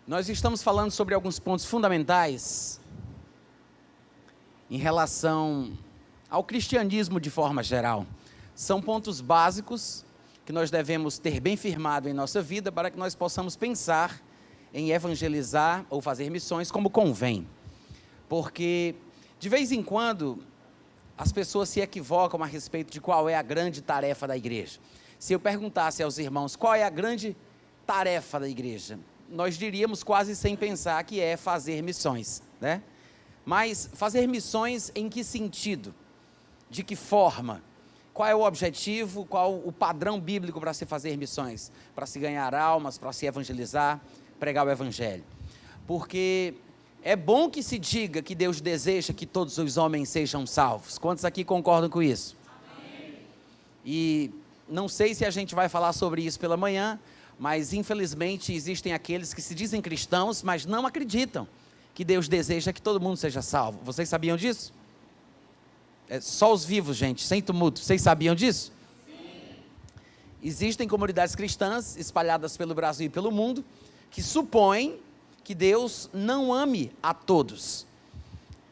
Nós estamos falando sobre alguns pontos fundamentais em relação ao cristianismo de forma geral. São pontos básicos que nós devemos ter bem firmado em nossa vida para que nós possamos pensar em evangelizar ou fazer missões como convém. Porque, de vez em quando, as pessoas se equivocam a respeito de qual é a grande tarefa da igreja. Se eu perguntasse aos irmãos qual é a grande tarefa da igreja, nós diríamos quase sem pensar que é fazer missões, né? Mas fazer missões em que sentido? De que forma? Qual é o objetivo? Qual o padrão bíblico para se fazer missões? Para se ganhar almas, para se evangelizar, pregar o evangelho. Porque é bom que se diga que Deus deseja que todos os homens sejam salvos. Quantos aqui concordam com isso? Amém. E não sei se a gente vai falar sobre isso pela manhã, mas infelizmente existem aqueles que se dizem cristãos, mas não acreditam que Deus deseja que todo mundo seja salvo. Vocês sabiam disso? É só os vivos, gente, sem tumulto. Vocês sabiam disso? Sim. Existem comunidades cristãs espalhadas pelo Brasil e pelo mundo que supõem que Deus não ame a todos.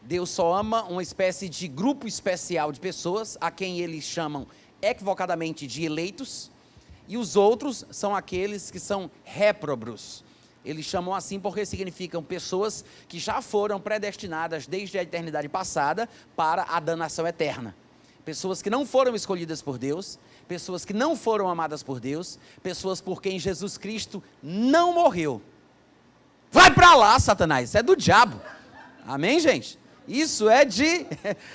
Deus só ama uma espécie de grupo especial de pessoas, a quem eles chamam equivocadamente de eleitos, e os outros são aqueles que são réprobos. Eles chamam assim porque significam pessoas que já foram predestinadas desde a eternidade passada para a danação eterna. Pessoas que não foram escolhidas por Deus, pessoas que não foram amadas por Deus, pessoas por quem Jesus Cristo não morreu. Vai para lá, Satanás, isso é do diabo. Amém, gente? Isso é de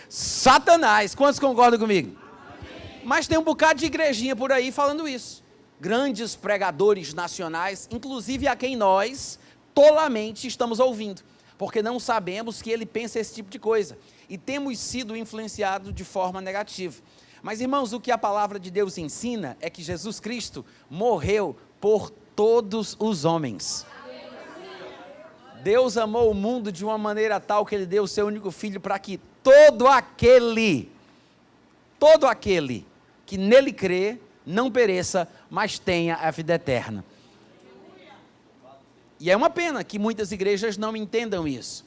Satanás. Quantos concordam comigo? Amém. Mas tem um bocado de igrejinha por aí falando isso. Grandes pregadores nacionais, inclusive a quem nós tolamente estamos ouvindo, porque não sabemos que ele pensa esse tipo de coisa, e temos sido influenciados de forma negativa. Mas, irmãos, o que a palavra de Deus ensina é que Jesus Cristo morreu por todos os homens. Deus amou o mundo de uma maneira tal que ele deu o seu único filho para que todo aquele que nele crê, não pereça, mas tenha a vida eterna. E é uma pena que muitas igrejas não entendam isso.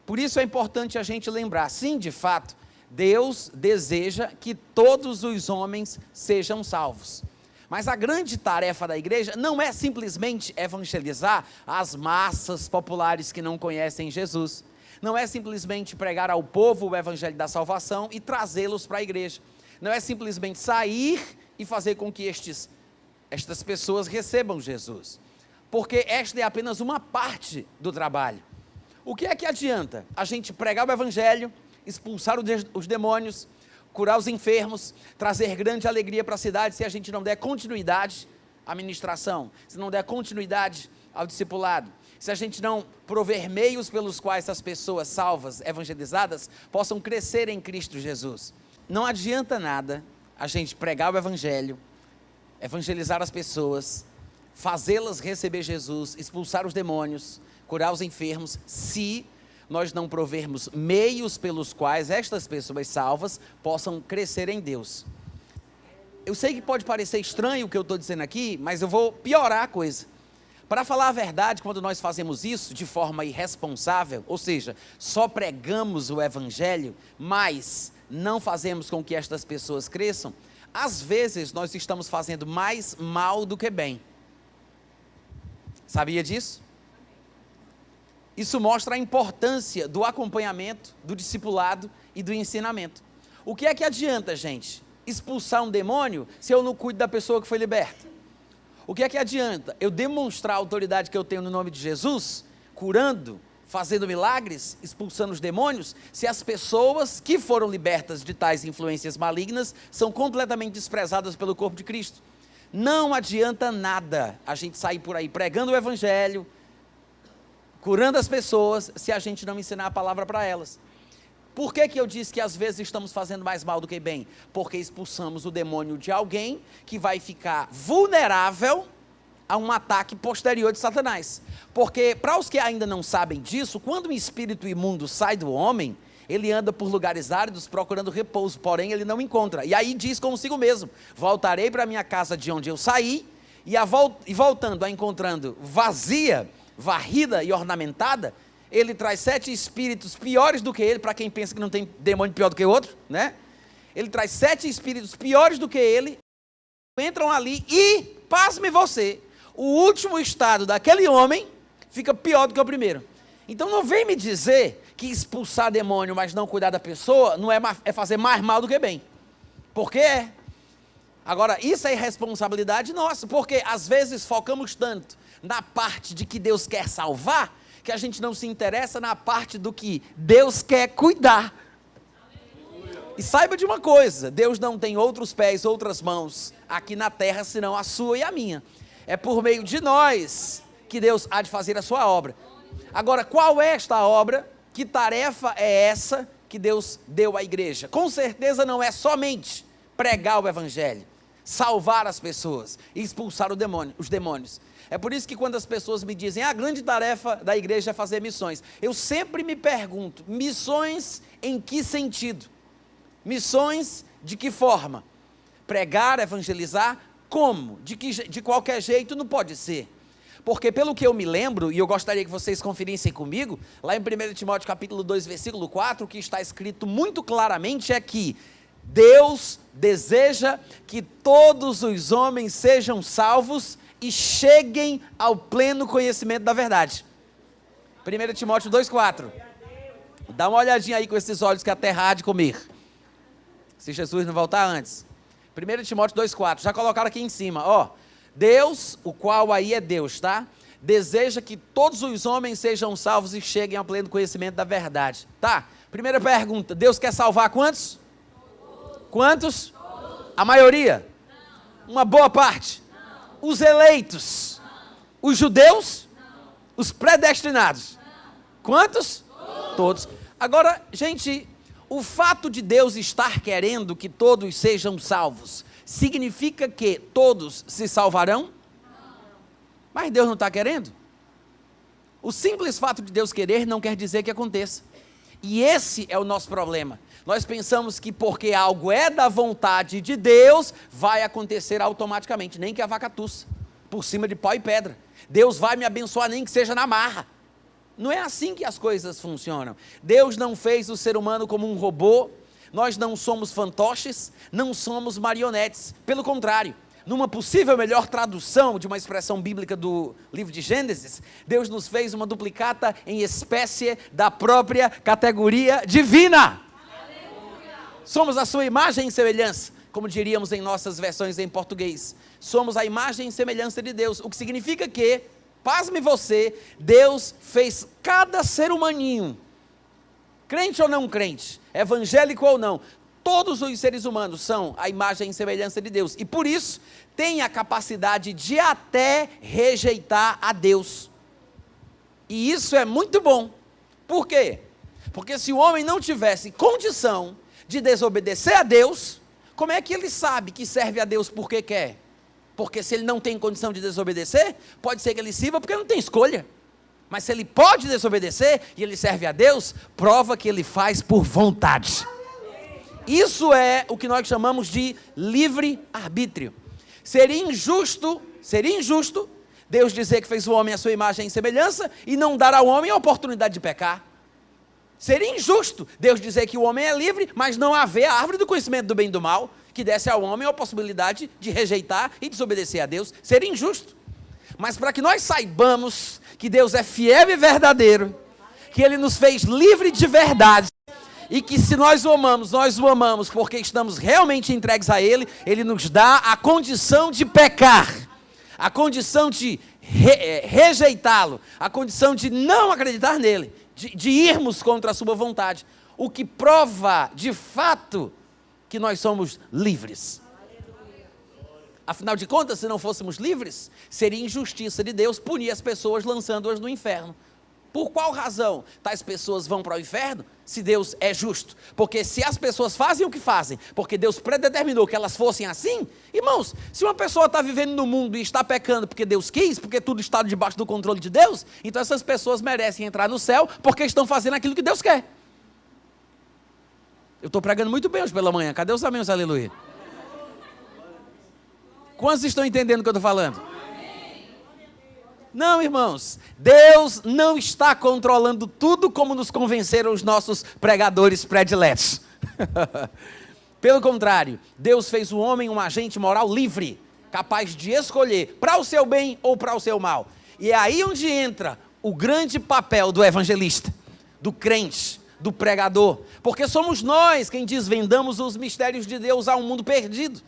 Por isso é importante a gente lembrar, sim, de fato, Deus deseja que todos os homens sejam salvos. Mas a grande tarefa da igreja não é simplesmente evangelizar as massas populares que não conhecem Jesus. Não é simplesmente pregar ao povo o evangelho da salvação e trazê-los para a igreja. Não é simplesmente sair e fazer com que estas pessoas recebam Jesus. Porque esta é apenas uma parte do trabalho. O que é que adianta a gente pregar o evangelho, expulsar os demônios, curar os enfermos, trazer grande alegria para a cidade, se a gente não der continuidade à ministração, se não der continuidade ao discipulado, se a gente não prover meios pelos quais essas pessoas salvas, evangelizadas, possam crescer em Cristo Jesus. Não adianta nada a gente pregar o evangelho, evangelizar as pessoas, fazê-las receber Jesus, expulsar os demônios, curar os enfermos, se nós não provermos meios pelos quais estas pessoas salvas possam crescer em Deus. Eu sei que pode parecer estranho o que eu estou dizendo aqui, mas eu vou piorar a coisa. Para falar a verdade, quando nós fazemos isso de forma irresponsável, ou seja, só pregamos o evangelho, mas não fazemos com que estas pessoas cresçam, às vezes nós estamos fazendo mais mal do que bem. Sabia disso? Isso mostra a importância do acompanhamento, do discipulado e do ensinamento. O que é que adianta, gente, expulsar um demônio se eu não cuido da pessoa que foi liberta? O que é que adianta eu demonstrar a autoridade que eu tenho no nome de Jesus, curando, fazendo milagres, expulsando os demônios, se as pessoas que foram libertas de tais influências malignas são completamente desprezadas pelo corpo de Cristo? Não adianta nada a gente sair por aí pregando o evangelho, curando as pessoas, se a gente não ensinar a palavra para elas. Por que eu disse que às vezes estamos fazendo mais mal do que bem? Porque expulsamos o demônio de alguém que vai ficar vulnerável a um ataque posterior de Satanás. Porque, para os que ainda não sabem disso, quando um espírito imundo sai do homem, ele anda por lugares áridos procurando repouso, porém ele não encontra. E aí diz consigo mesmo: voltarei para minha casa de onde eu saí, e voltando a encontrando vazia, varrida e ornamentada, ele traz 7 espíritos piores do que ele, para quem pensa que não tem demônio pior do que o outro, né? Ele traz 7 espíritos piores do que ele, entram ali e, pasme você, o último estado daquele homem fica pior do que o primeiro. Então não vem me dizer que expulsar demônio, mas não cuidar da pessoa, não é fazer mais mal do que bem. Porque é. Agora, isso é irresponsabilidade nossa, porque às vezes focamos tanto na parte de que Deus quer salvar, que a gente não se interessa na parte do que Deus quer cuidar. E saiba de uma coisa, Deus não tem outros pés, outras mãos aqui na terra, senão a sua e a minha. É por meio de nós que Deus há de fazer a sua obra. Agora, qual é esta obra? Que tarefa é essa que Deus deu à igreja? Com certeza não é somente pregar o evangelho, salvar as pessoas e expulsar os demônios. É por isso que quando as pessoas me dizem, a grande tarefa da igreja é fazer missões, eu sempre me pergunto, missões em que sentido? Missões de que forma? Pregar, evangelizar, como? De qualquer jeito não pode ser. Porque pelo que eu me lembro, e eu gostaria que vocês conferissem comigo, lá em 1 Timóteo capítulo 2, versículo 4, o que está escrito muito claramente é que Deus deseja que todos os homens sejam salvos e cheguem ao pleno conhecimento da verdade. 1 Timóteo 2, 4. Dá uma olhadinha aí com esses olhos que a terra há de comer. Se Jesus não voltar antes. 1 Timóteo 2, 4. Já colocaram aqui em cima, ó. Deus, o qual aí é Deus, tá? Deseja que todos os homens sejam salvos e cheguem ao pleno conhecimento da verdade. Tá? Primeira pergunta, Deus quer salvar quantos? Quantos? A maioria? Uma boa parte? Os eleitos? Os judeus? Os predestinados? Quantos? Todos. Agora, gente, o fato de Deus estar querendo que todos sejam salvos, significa que todos se salvarão? Mas Deus não está querendo? O simples fato de Deus querer não quer dizer que aconteça. E esse é o nosso problema. Nós pensamos que porque algo é da vontade de Deus, vai acontecer automaticamente, nem que a vaca tussa, por cima de pau e pedra. Deus vai me abençoar nem que seja na marra. Não é assim que as coisas funcionam. Deus não fez o ser humano como um robô. Nós não somos fantoches, não somos marionetes. Pelo contrário, numa possível melhor tradução de uma expressão bíblica do livro de Gênesis, Deus nos fez uma duplicata em espécie da própria categoria divina. Aleluia. Somos a sua imagem e semelhança, como diríamos em nossas versões em português. Somos a imagem e semelhança de Deus, o que significa que, pasme você, Deus fez cada ser humaninho, crente ou não crente, evangélico ou não, todos os seres humanos são a imagem e semelhança de Deus, e por isso, tem a capacidade de até rejeitar a Deus, e isso é muito bom. Por quê? Porque se o homem não tivesse condição de desobedecer a Deus, como é que ele sabe que serve a Deus porque quer? Porque se ele não tem condição de desobedecer, pode ser que ele sirva porque não tem escolha. Mas se ele pode desobedecer e ele serve a Deus, prova que ele faz por vontade. Isso é o que nós chamamos de livre-arbítrio. Seria injusto Deus dizer que fez o homem à sua imagem e semelhança e não dar ao homem a oportunidade de pecar. Seria injusto Deus dizer que o homem é livre, mas não haver a árvore do conhecimento do bem e do mal, que desse ao homem a possibilidade de rejeitar e desobedecer a Deus. Seria injusto. Mas para que nós saibamos que Deus é fiel e verdadeiro, que Ele nos fez livre de verdade, e que se nós o amamos porque estamos realmente entregues a Ele, Ele nos dá a condição de pecar, a condição de rejeitá-lo, a condição de não acreditar nele, de irmos contra a sua vontade, o que prova de fato que nós somos livres. Afinal de contas, se não fôssemos livres, seria injustiça de Deus punir as pessoas lançando-as no inferno. Por qual razão tais pessoas vão para o inferno, se Deus é justo? Porque se as pessoas fazem o que fazem, porque Deus predeterminou que elas fossem assim, irmãos, se uma pessoa está vivendo no mundo e está pecando porque Deus quis, porque tudo está debaixo do controle de Deus, então essas pessoas merecem entrar no céu, porque estão fazendo aquilo que Deus quer. Eu estou pregando muito bem hoje pela manhã, cadê os amigos, aleluia? Quantos estão entendendo o que eu estou falando? Não, irmãos, Deus não está controlando tudo como nos convenceram os nossos pregadores prediletos. Pelo contrário, Deus fez o homem um agente moral livre, capaz de escolher para o seu bem ou para o seu mal. E é aí onde entra o grande papel do evangelista, do crente, do pregador, porque somos nós quem desvendamos os mistérios de Deus a um mundo perdido.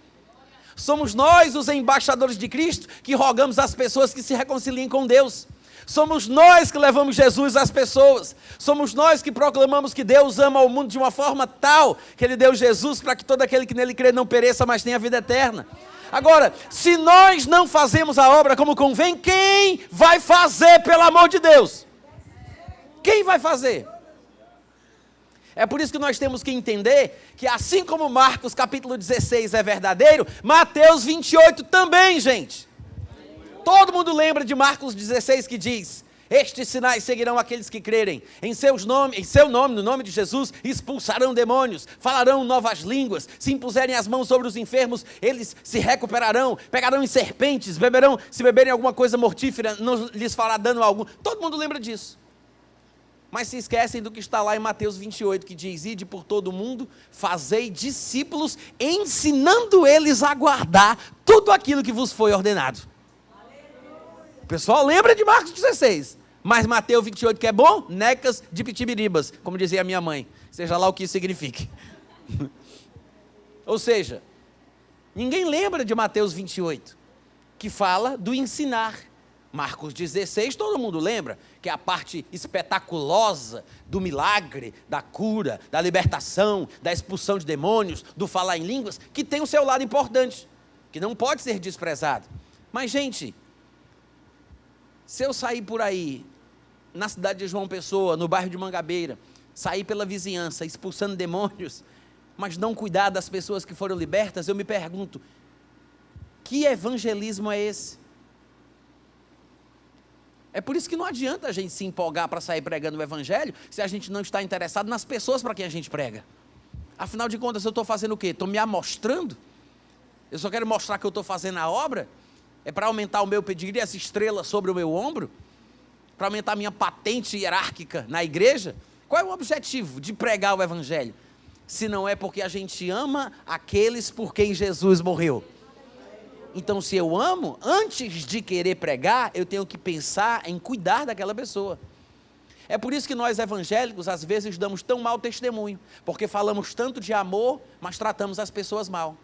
Somos nós, os embaixadores de Cristo, que rogamos às pessoas que se reconciliem com Deus. Somos nós que levamos Jesus às pessoas. Somos nós que proclamamos que Deus ama o mundo de uma forma tal que Ele deu Jesus para que todo aquele que nele crê não pereça, mas tenha vida eterna. Agora, se nós não fazemos a obra como convém, quem vai fazer, pelo amor de Deus? Quem vai fazer? É por isso que nós temos que entender que assim como Marcos capítulo 16 é verdadeiro, Mateus 28 também, gente. Todo mundo lembra de Marcos 16 que diz: estes sinais seguirão aqueles que crerem. Em seu nome, no nome de Jesus, expulsarão demônios, falarão novas línguas, se impuserem as mãos sobre os enfermos, eles se recuperarão, pegarão em serpentes, se beberem alguma coisa mortífera, não lhes fará dano algum. Todo mundo lembra disso. Mas se esquecem do que está lá em Mateus 28, que diz: ide por todo o mundo, fazei discípulos, ensinando eles a guardar tudo aquilo que vos foi ordenado. O pessoal lembra de Marcos 16, mas Mateus 28 que é bom, necas de pitibiribas, como dizia a minha mãe, seja lá o que isso signifique. Ou seja, ninguém lembra de Mateus 28, que fala do ensinar. Marcos 16, todo mundo lembra, que é a parte espetaculosa do milagre, da cura, da libertação, da expulsão de demônios, do falar em línguas, que tem o seu lado importante, que não pode ser desprezado. Mas, gente, se eu sair por aí, na cidade de João Pessoa, no bairro de Mangabeira, sair pela vizinhança, expulsando demônios, mas não cuidar das pessoas que foram libertas, eu me pergunto, que evangelismo é esse? É por isso que não adianta a gente se empolgar para sair pregando o evangelho, se a gente não está interessado nas pessoas para quem a gente prega. Afinal de contas, eu estou fazendo o quê? Estou me amostrando? Eu só quero mostrar que eu estou fazendo a obra? É para aumentar o meu pedigree, essa estrela sobre o meu ombro? Para aumentar a minha patente hierárquica na igreja? Qual é o objetivo de pregar o evangelho? Se não é porque a gente ama aqueles por quem Jesus morreu. Então, se eu amo, antes de querer pregar, eu tenho que pensar em cuidar daquela pessoa. É por isso que nós evangélicos, às vezes, damos tão mau testemunho, porque falamos tanto de amor, mas tratamos as pessoas mal.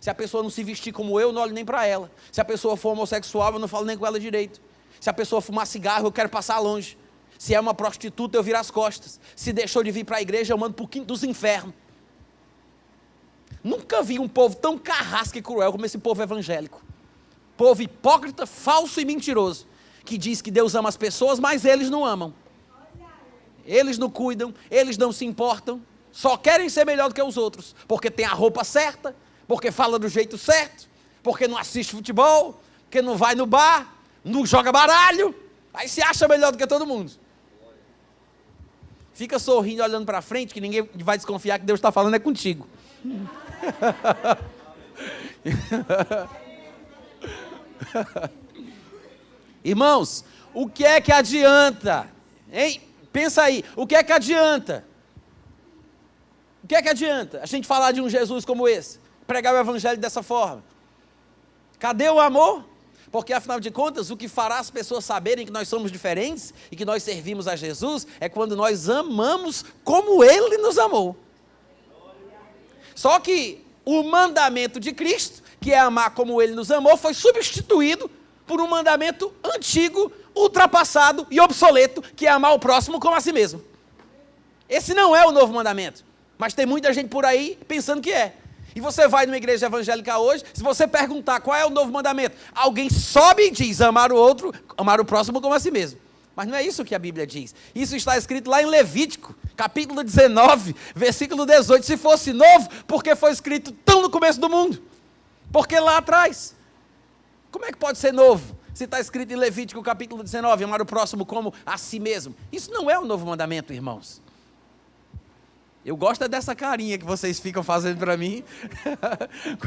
Se a pessoa não se vestir como eu não olho nem para ela. Se a pessoa for homossexual, eu não falo nem com ela direito. Se a pessoa fumar cigarro, eu quero passar longe. Se é uma prostituta, eu viro as costas. Se deixou de vir para a igreja, eu mando para o quinto dos infernos. Nunca vi um povo tão carrasco e cruel como esse povo evangélico. Povo hipócrita, falso e mentiroso, que diz que Deus ama as pessoas, mas eles não amam. Eles não cuidam, eles não se importam, só querem ser melhor do que os outros, porque tem a roupa certa, porque fala do jeito certo, porque não assiste futebol, porque não vai no bar, não joga baralho, aí se acha melhor do que todo mundo. Fica sorrindo, olhando para frente, que ninguém vai desconfiar que Deus está falando é contigo. Irmãos, o que é que adianta? Hein? Pensa aí, o que é que adianta? O que é que adianta a gente falar de um Jesus como esse? Pregar o evangelho dessa forma? Cadê o amor? Porque afinal de contas, o que fará as pessoas saberem que nós somos diferentes e que nós servimos a Jesus é quando nós amamos como Ele nos amou. Só que o mandamento de Cristo, que é amar como Ele nos amou, foi substituído por um mandamento antigo, ultrapassado e obsoleto, que é amar o próximo como a si mesmo. Esse não é o novo mandamento, mas tem muita gente por aí pensando que é. E você vai numa igreja evangélica hoje, se você perguntar qual é o novo mandamento, alguém sobe e diz amar o outro, amar o próximo como a si mesmo. Mas não é isso que a Bíblia diz. Isso está escrito lá em Levítico, capítulo 19, versículo 18. Se fosse novo, porque foi escrito tão no começo do mundo? Porque lá atrás. Como é que pode ser novo? Se está escrito em Levítico, capítulo 19, amar o próximo como a si mesmo. Isso não é o novo mandamento, irmãos. Eu gosto dessa carinha que vocês ficam fazendo para mim,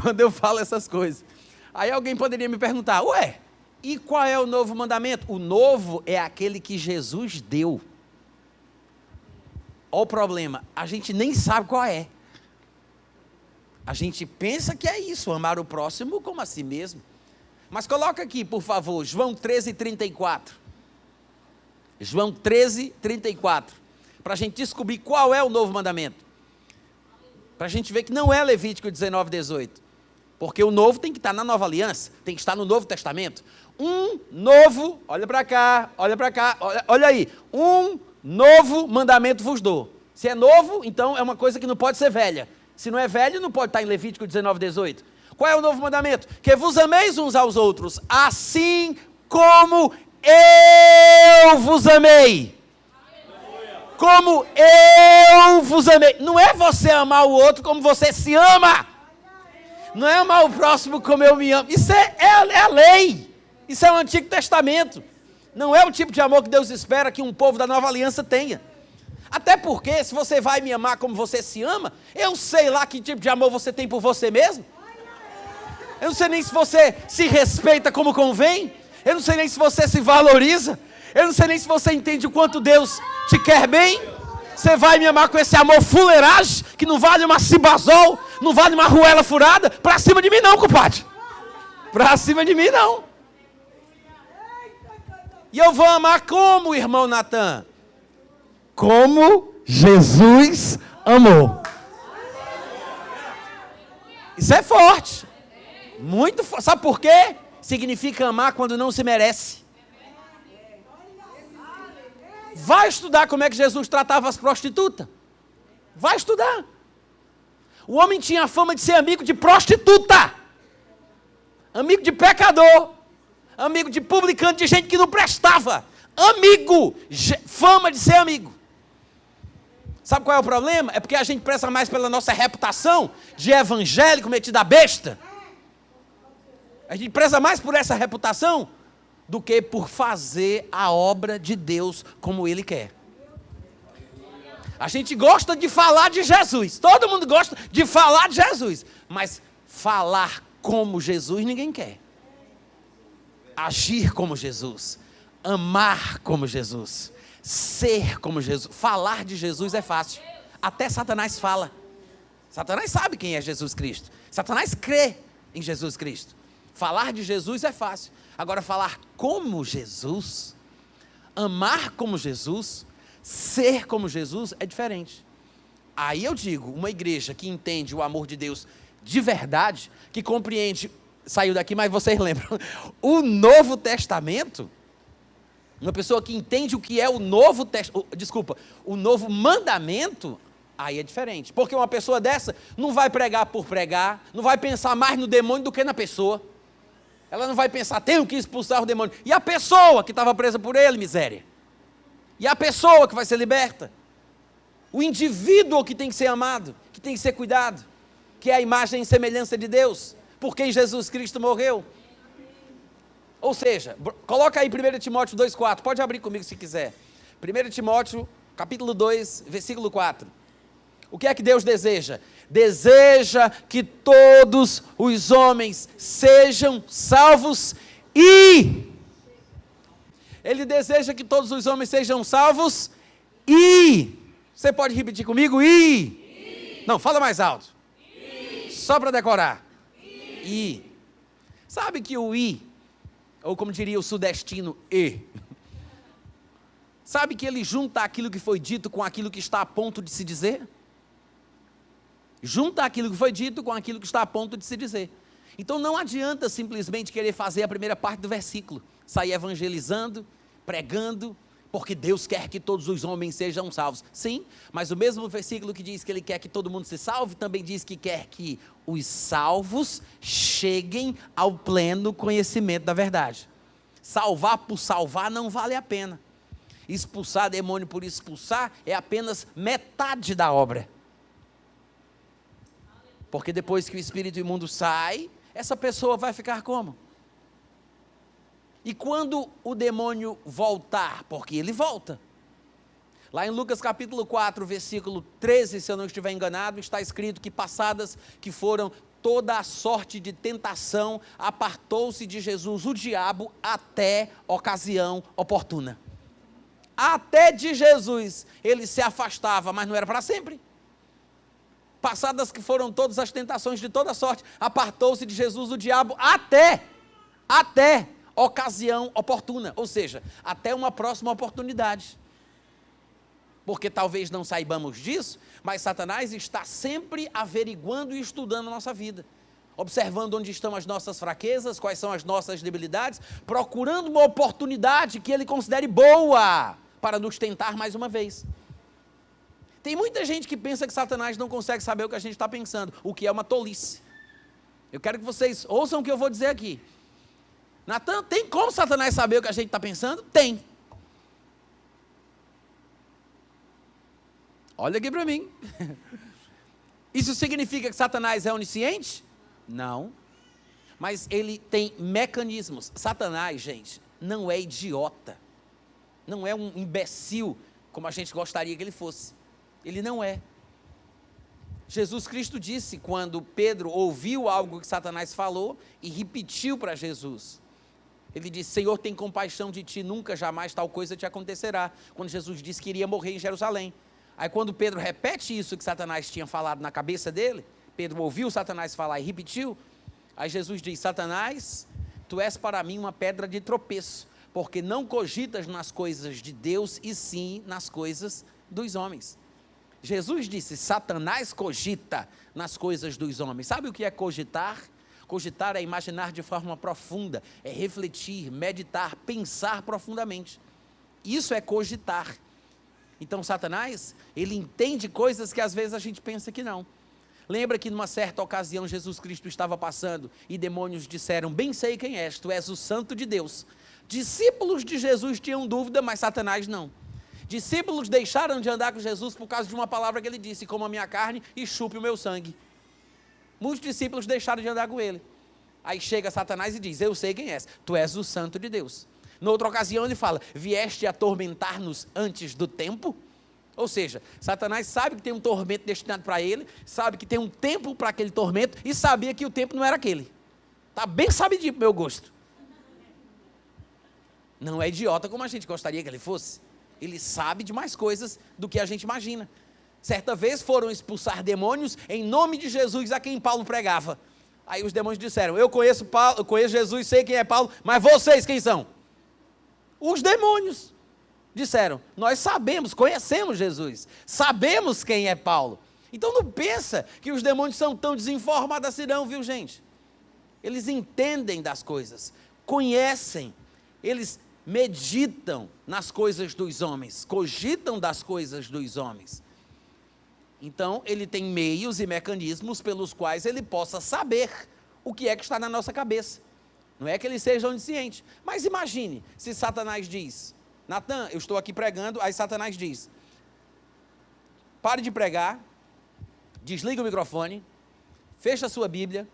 quando eu falo essas coisas. Aí alguém poderia me perguntar, ué, E qual é o novo mandamento? O novo é aquele que Jesus deu. Olha o problema, a gente nem sabe qual é. A gente pensa que é isso, amar o próximo como a si mesmo. Mas coloca aqui, por favor, João 13:34. João 13:34. Para a gente descobrir qual é o novo mandamento. Para a gente ver que não é Levítico 19:18. Porque o novo tem que estar na nova aliança, tem que estar no Novo Testamento. Um novo, olha para cá, olha aí. Um novo mandamento vos dou. Se é novo, então é uma coisa que não pode ser velha. Se não é velho, não pode estar em Levítico 19:18. Qual é o novo mandamento? Que vos ameis uns aos outros, assim como eu vos amei. Como eu vos amei. Não é você amar o outro como você se ama. Não é amar o próximo como eu me amo. Isso é a lei. Isso é o Antigo Testamento. Não é o tipo de amor que Deus espera que um povo da nova aliança tenha. Até porque, se você vai me amar como você se ama, eu sei lá que tipo de amor você tem por você mesmo. Eu não sei nem se você se respeita como convém. Eu não sei nem se você se valoriza. Eu não sei nem se você entende o quanto Deus te quer bem. Você vai me amar com esse amor fuleiragem, que não vale uma cibazol, não vale uma arruela furada. Pra cima de mim não, compadre. Pra cima de mim não. E eu vou amar como, irmão Natan? Como Jesus amou. Isso é forte. Muito forte. Sabe por quê? Significa amar quando não se merece. Vai estudar como é que Jesus tratava as prostitutas. Vai estudar. O homem tinha a fama de ser amigo de prostituta. Amigo de pecador. Amigo de publicano, de gente que não prestava. Amigo. Fama de ser amigo. Sabe qual é o problema? É porque a gente preza mais pela nossa reputação de evangélico metido a besta. A gente preza mais por essa reputação do que por fazer a obra de Deus como Ele quer. A gente gosta de falar de Jesus. Todo mundo gosta de falar de Jesus. Mas falar como Jesus ninguém quer. Agir como Jesus. Amar como Jesus. Ser como Jesus. Falar de Jesus é fácil. Até Satanás fala. Satanás sabe quem é Jesus Cristo. Satanás crê em Jesus Cristo. Falar de Jesus é fácil. Agora, falar como Jesus, amar como Jesus, ser como Jesus é diferente. Aí eu digo, uma igreja que entende o amor de Deus de verdade, que compreende, saiu daqui, mas vocês lembram, o Novo Testamento, uma pessoa que entende o que é o Novo o Novo Mandamento, aí é diferente. Porque uma pessoa dessa não vai pregar por pregar, não vai pensar mais no demônio do que na pessoa. Ela não vai pensar, tenho que expulsar o demônio. E a pessoa que estava presa por ele, miséria? E a pessoa que vai ser liberta? O indivíduo que tem que ser amado, que tem que ser cuidado, que é a imagem e semelhança de Deus, por quem Jesus Cristo morreu. Ou seja, coloca aí 1 Timóteo 2,4, pode abrir comigo se quiser. 1 Timóteo, capítulo 2, versículo 4. O que é que Deus deseja? Deseja que todos os homens sejam salvos e... Ele deseja que todos os homens sejam salvos e... Você pode repetir comigo? E... Não, fala mais alto. Só para decorar. E... Sabe que o i, ou como diria o sudestino, e... Sabe que ele junta aquilo que foi dito com aquilo que está a ponto de se dizer? Junta aquilo que foi dito com aquilo que está a ponto de se dizer. Então não adianta simplesmente querer fazer a primeira parte do versículo, sair evangelizando, pregando, porque Deus quer que todos os homens sejam salvos. Sim, mas o mesmo versículo que diz que Ele quer que todo mundo se salve, também diz que quer que os salvos cheguem ao pleno conhecimento da verdade. Salvar por salvar não vale a pena. Expulsar demônio por expulsar é apenas metade da obra. Porque depois que o espírito imundo sai, essa pessoa vai ficar como? E quando o demônio voltar? Porque ele volta. Lá em Lucas capítulo 4, versículo 13, se eu não estiver enganado, está escrito que passadas que foram toda a sorte de tentação, apartou-se de Jesus o diabo até ocasião oportuna. Até de Jesus ele se afastava, mas não era para sempre. Passadas que foram todas as tentações de toda sorte, apartou-se de Jesus o diabo até ocasião oportuna, ou seja, até uma próxima oportunidade. Porque talvez não saibamos disso, mas Satanás está sempre averiguando e estudando a nossa vida, observando onde estão as nossas fraquezas, quais são as nossas debilidades, procurando uma oportunidade que ele considere boa para nos tentar mais uma vez. Tem muita gente que pensa que Satanás não consegue saber o que a gente está pensando, o que é uma tolice. Eu quero que vocês ouçam o que eu vou dizer aqui. Natan, tem como Satanás saber o que a gente está pensando? Tem. Olha aqui para mim. Isso significa que Satanás é onisciente? Não. Mas ele tem mecanismos. Satanás, gente, não é idiota. Não é um imbecil, como a gente gostaria que ele fosse. Ele não é. Jesus Cristo disse, quando Pedro ouviu algo que Satanás falou e repetiu para Jesus. Ele disse, Senhor, tem compaixão de ti, nunca, jamais tal coisa te acontecerá. Quando Jesus disse que iria morrer em Jerusalém. Aí quando Pedro repete isso que Satanás tinha falado na cabeça dele, Pedro ouviu Satanás falar e repetiu, aí Jesus diz, Satanás, tu és para mim uma pedra de tropeço, porque não cogitas nas coisas de Deus e sim nas coisas dos homens. Jesus disse, Satanás cogita nas coisas dos homens. Sabe o que é cogitar? Cogitar é imaginar de forma profunda, é refletir, meditar, pensar profundamente. Isso é cogitar. Então Satanás, ele entende coisas que às vezes a gente pensa que não. Lembra que numa certa ocasião Jesus Cristo estava passando e demônios disseram, bem sei quem és, tu és o Santo de Deus. Discípulos de Jesus tinham dúvida, mas Satanás não. Discípulos deixaram de andar com Jesus por causa de uma palavra que ele disse, coma a minha carne e chupe o meu sangue. Muitos discípulos deixaram de andar com ele. Aí chega Satanás e diz, eu sei quem és, tu és o Santo de Deus. Noutra ocasião ele fala, vieste atormentar-nos antes do tempo? Ou seja, Satanás sabe que tem um tormento destinado para ele, sabe que tem um tempo para aquele tormento e sabia que o tempo não era aquele. Está bem sabidinho para o meu gosto. Não é idiota como a gente gostaria que ele fosse. Ele sabe de mais coisas do que a gente imagina. Certa vez foram expulsar demônios em nome de Jesus a quem Paulo pregava. Aí os demônios disseram, eu conheço Paulo, eu conheço Jesus, sei quem é Paulo, mas vocês quem são? Os demônios disseram, nós sabemos, conhecemos Jesus, sabemos quem é Paulo. Então não pensa que os demônios são tão desinformados assim não, viu gente? Eles entendem das coisas, conhecem, eles meditam nas coisas dos homens, cogitam das coisas dos homens. Então ele tem meios e mecanismos pelos quais ele possa saber o que é que está na nossa cabeça. Não é que ele seja onisciente, mas imagine se Satanás diz, Natan, eu estou aqui pregando, aí Satanás diz, pare de pregar, desliga o microfone, fecha a sua Bíblia,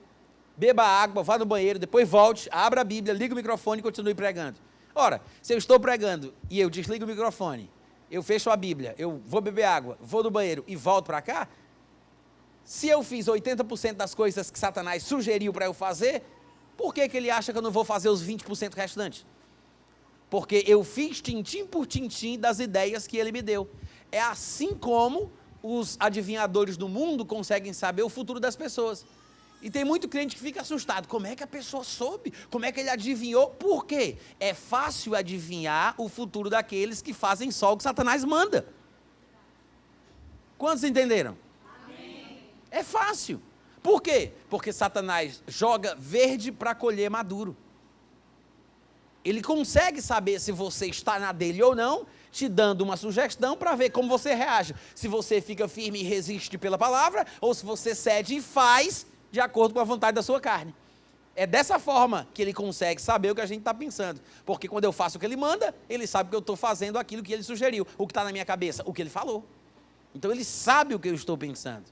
beba água, vá no banheiro, depois volte, abra a Bíblia, liga o microfone e continue pregando. Ora, se eu estou pregando e eu desligo o microfone, eu fecho a Bíblia, eu vou beber água, vou no banheiro e volto para cá, se eu fiz 80% das coisas que Satanás sugeriu para eu fazer, por que ele acha que eu não vou fazer os 20% restantes? Porque eu fiz tintim por tintim das ideias que ele me deu. É assim como os adivinhadores do mundo conseguem saber o futuro das pessoas. E tem muito crente que fica assustado. Como é que a pessoa soube? Como é que ele adivinhou? Por quê? É fácil adivinhar o futuro daqueles que fazem só o que Satanás manda. Quantos entenderam? Amém. É fácil. Por quê? Porque Satanás joga verde para colher maduro. Ele consegue saber se você está na dele ou não, te dando uma sugestão para ver como você reage. Se você fica firme e resiste pela palavra, ou se você cede e faz de acordo com a vontade da sua carne. É dessa forma que ele consegue saber o que a gente está pensando. Porque quando eu faço o que ele manda, ele sabe que eu estou fazendo aquilo que ele sugeriu. O que está na minha cabeça, o que ele falou. Então ele sabe o que eu estou pensando.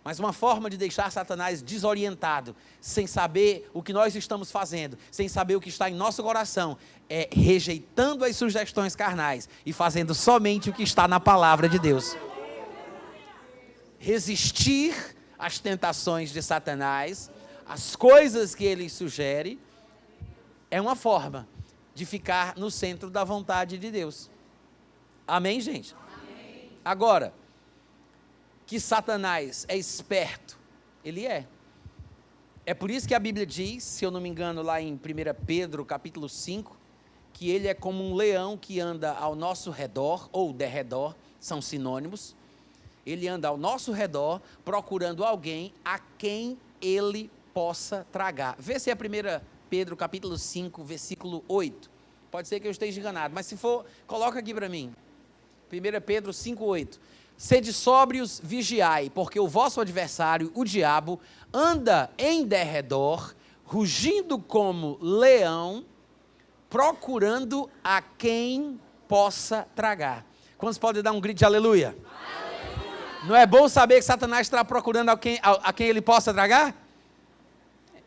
Mas uma forma de deixar Satanás desorientado, sem saber o que nós estamos fazendo, sem saber o que está em nosso coração, é rejeitando as sugestões carnais e fazendo somente o que está na palavra de Deus. Resistir as tentações de Satanás, as coisas que ele sugere, é uma forma de ficar no centro da vontade de Deus. Amém, gente? Amém. Agora, que Satanás é esperto, ele é. É por isso que a Bíblia diz, se eu não me engano, lá em 1 Pedro, capítulo 5, que ele é como um leão que anda ao nosso redor, ou derredor, são sinônimos. Ele anda ao nosso redor, procurando alguém a quem ele possa tragar. Vê se é 1 Pedro, capítulo 5, versículo 8. Pode ser que eu esteja enganado, mas se for, coloca aqui para mim. 1 Pedro 5, 8. Sede sóbrios, vigiai, porque o vosso adversário, o diabo, anda em derredor, rugindo como leão, procurando a quem possa tragar. Quantos podem dar um grito de aleluia? Aleluia. Não é bom saber que Satanás está procurando a quem ele possa tragar?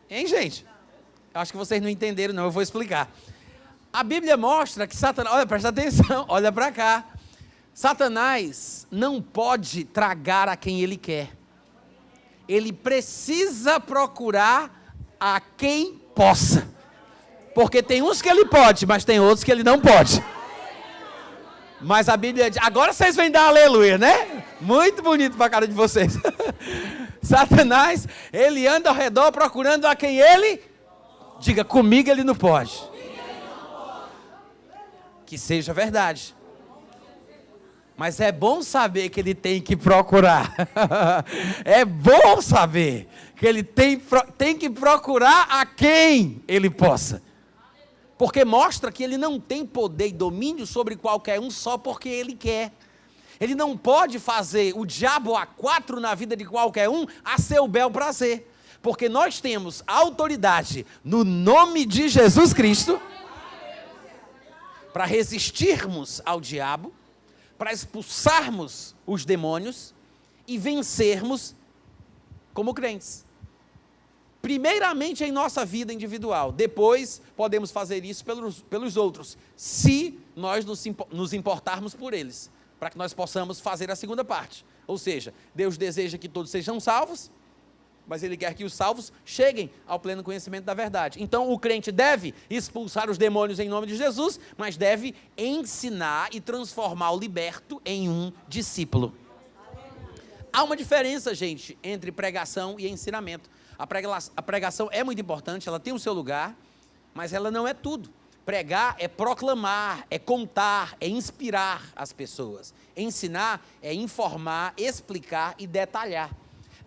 Hein, gente? Eu acho que vocês não entenderam, não, eu vou explicar. A Bíblia mostra que Satanás, olha, presta atenção, olha para cá. Satanás não pode tragar a quem ele quer. Ele precisa procurar a quem possa. Porque tem uns que ele pode, mas tem outros que ele não pode. Mas a Bíblia diz, agora vocês vêm dar aleluia, né? Muito bonito para a cara de vocês. Satanás, ele anda ao redor procurando a quem ele... Diga, comigo ele não pode. Que seja verdade. Mas é bom saber que ele tem que procurar. É bom saber que ele tem que procurar a quem ele possa. Porque mostra que ele não tem poder e domínio sobre qualquer um só porque ele quer. Ele não pode fazer o diabo a quatro na vida de qualquer um a seu bel prazer. Porque nós temos autoridade no nome de Jesus Cristo para resistirmos ao diabo, para expulsarmos os demônios e vencermos como crentes. Primeiramente em nossa vida individual, depois podemos fazer isso pelos outros, se nós nos importarmos por eles, para que nós possamos fazer a segunda parte. Ou seja, Deus deseja que todos sejam salvos, mas Ele quer que os salvos cheguem ao pleno conhecimento da verdade. Então o crente deve expulsar os demônios em nome de Jesus, mas deve ensinar e transformar o liberto em um discípulo. Há uma diferença, gente, entre pregação e ensinamento. A pregação é muito importante, ela tem o seu lugar, mas ela não é tudo. Pregar é proclamar, é contar, é inspirar as pessoas. Ensinar é informar, explicar e detalhar.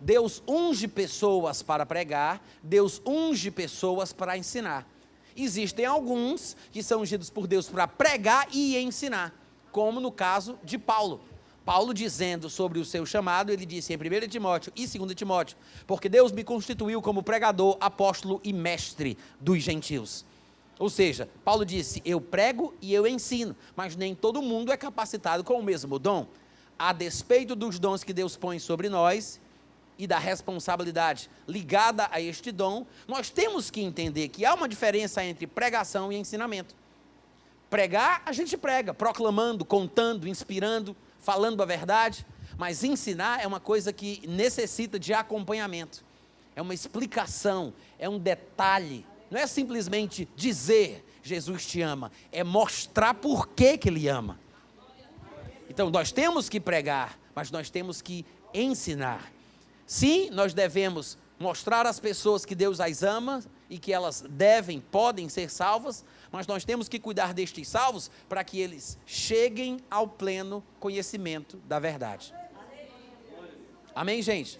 Deus unge pessoas para pregar, Deus unge pessoas para ensinar. Existem alguns que são ungidos por Deus para pregar e ensinar, como no caso de Paulo. Paulo, dizendo sobre o seu chamado, ele disse em 1 Timóteo e 2 Timóteo, porque Deus me constituiu como pregador, apóstolo e mestre dos gentios. Ou seja, Paulo disse, eu prego e eu ensino, mas nem todo mundo é capacitado com o mesmo dom. A despeito dos dons que Deus põe sobre nós e da responsabilidade ligada a este dom, nós temos que entender que há uma diferença entre pregação e ensinamento. Pregar, a gente prega, proclamando, contando, inspirando, falando a verdade, mas ensinar é uma coisa que necessita de acompanhamento, é uma explicação, é um detalhe, não é simplesmente dizer Jesus te ama, é mostrar por que Ele ama. Então nós temos que pregar, mas nós temos que ensinar. Sim, nós devemos mostrar às pessoas que Deus as ama e que elas podem ser salvas, mas nós temos que cuidar destes salvos para que eles cheguem ao pleno conhecimento da verdade. Amém, gente?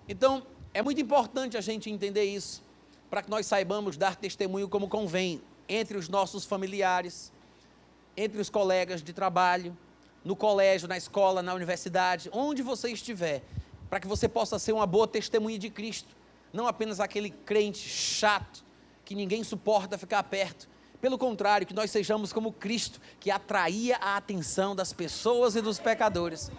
Então, é muito importante a gente entender isso, para que nós saibamos dar testemunho como convém, entre os nossos familiares, entre os colegas de trabalho, no colégio, na escola, na universidade, onde você estiver, para que você possa ser uma boa testemunha de Cristo, não apenas aquele crente chato, que ninguém suporta ficar perto. Pelo contrário, que nós sejamos como Cristo, que atraía a atenção das pessoas e dos pecadores.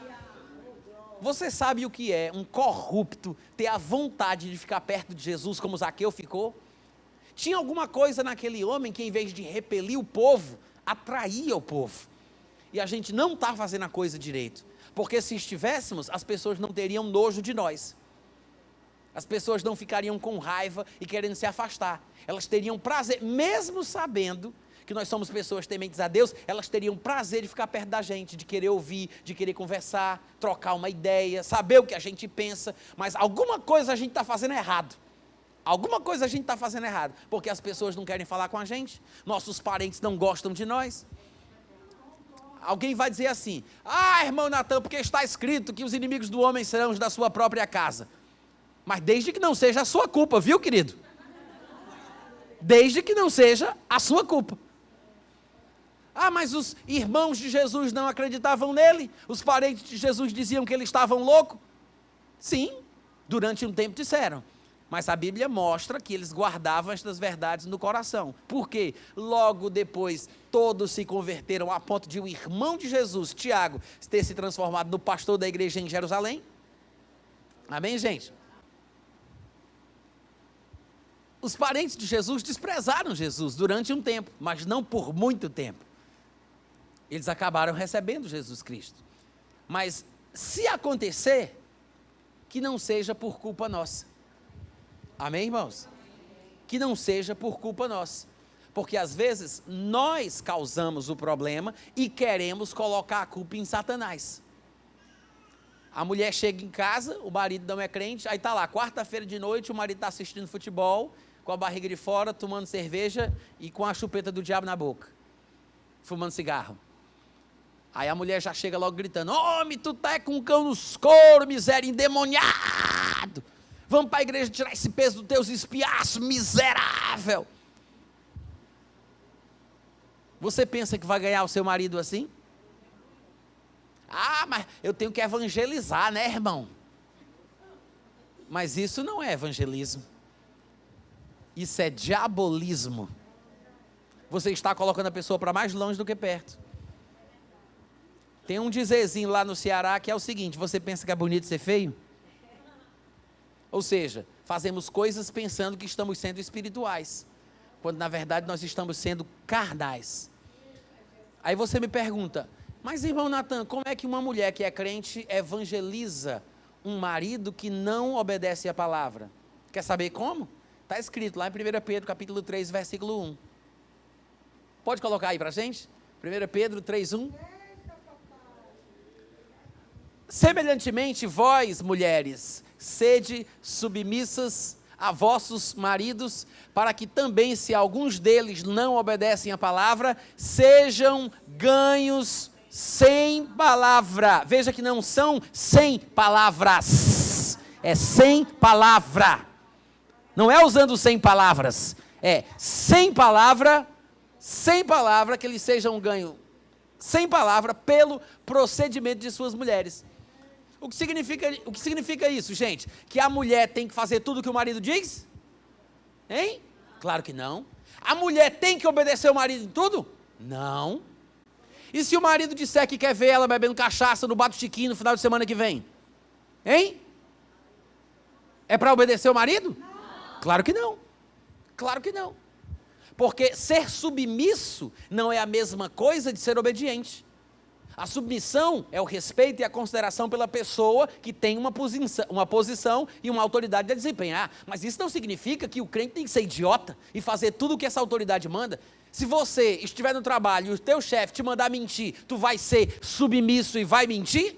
Você sabe o que é um corrupto ter a vontade de ficar perto de Jesus como Zaqueu ficou? Tinha alguma coisa naquele homem que, em vez de repelir o povo, atraía o povo. E a gente não está fazendo a coisa direito. Porque se estivéssemos, as pessoas não teriam nojo de nós. As pessoas não ficariam com raiva e querendo se afastar. Elas teriam prazer, mesmo sabendo que nós somos pessoas tementes a Deus, elas teriam prazer de ficar perto da gente, de querer ouvir, de querer conversar, trocar uma ideia, saber o que a gente pensa, mas alguma coisa a gente está fazendo errado. Alguma coisa a gente está fazendo errado, porque as pessoas não querem falar com a gente, nossos parentes não gostam de nós. Alguém vai dizer assim: irmão Natan, porque está escrito que os inimigos do homem serão os da sua própria casa. Mas desde que não seja a sua culpa, viu, querido? Desde que não seja a sua culpa. Mas os irmãos de Jesus não acreditavam nele? Os parentes de Jesus diziam que eles estavam loucos? Sim, durante um tempo disseram. Mas a Bíblia mostra que eles guardavam estas verdades no coração. Por quê? Logo depois, todos se converteram a ponto de o irmão de Jesus, Tiago, ter se transformado no pastor da igreja em Jerusalém. Amém, gente? Os parentes de Jesus desprezaram Jesus durante um tempo, mas não por muito tempo. Eles acabaram recebendo Jesus Cristo. Mas se acontecer, que não seja por culpa nossa. Amém, irmãos? Que não seja por culpa nossa. Porque às vezes nós causamos o problema e queremos colocar a culpa em Satanás. A mulher chega em casa, o marido não é crente, aí está lá, quarta-feira de noite, o marido está assistindo futebol, com a barriga de fora, tomando cerveja e com a chupeta do diabo na boca, fumando cigarro. Aí a mulher já chega logo gritando: homem, tu tá com um cão nos couros, miséria, endemoniado. Vamos para a igreja tirar esse peso dos teus espiaços, miserável. Você pensa que vai ganhar o seu marido assim? Mas eu tenho que evangelizar, né, irmão? Mas isso não é evangelismo. Isso é diabolismo. Você está colocando a pessoa para mais longe do que perto. Tem um dizerzinho lá no Ceará que é o seguinte: você pensa que é bonito ser feio? Ou seja, fazemos coisas pensando que estamos sendo espirituais, quando na verdade nós estamos sendo carnais. Aí você me pergunta: mas irmão Natan, como é que uma mulher que é crente evangeliza um marido que não obedece à palavra? Quer saber como? Está escrito lá em 1 Pedro capítulo 3, versículo 1. Pode colocar aí para a gente? 1 Pedro 3, 1. Semelhantemente, vós, mulheres, sede submissas a vossos maridos, para que também, se alguns deles não obedecem à palavra, sejam ganhos sem palavra. Veja que não são sem palavras, é sem palavra. Não é usando sem palavras, é sem palavra que eles sejam ganhos sem palavra pelo procedimento de suas mulheres. O que significa isso, gente? Que a mulher tem que fazer tudo o que o marido diz? Hein? Claro que não. A mulher tem que obedecer o marido em tudo? Não. E se o marido disser que quer ver ela bebendo cachaça no Bato Chiquinho no final de semana que vem? Hein? É para obedecer o marido? Não. Claro que não. Claro que não. Porque ser submisso não é a mesma coisa de ser obediente. A submissão é o respeito e a consideração pela pessoa que tem uma posição e uma autoridade a desempenhar. Mas isso não significa que o crente tem que ser idiota e fazer tudo o que essa autoridade manda. Se você estiver no trabalho e o teu chefe te mandar mentir, tu vai ser submisso e vai mentir?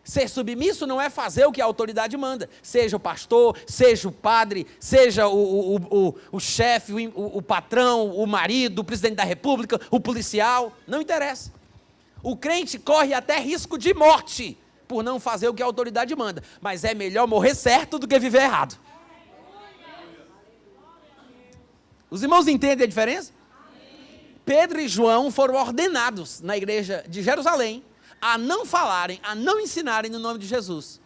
Ser submisso não é fazer o que a autoridade manda. Seja o pastor, seja o padre, seja o chefe, o patrão, o marido, o presidente da república, o policial, não interessa. O crente corre até risco de morte por não fazer o que a autoridade manda. Mas é melhor morrer certo do que viver errado. Os irmãos entendem a diferença? Pedro e João foram ordenados na igreja de Jerusalém a não falarem, a não ensinarem no nome de Jesus.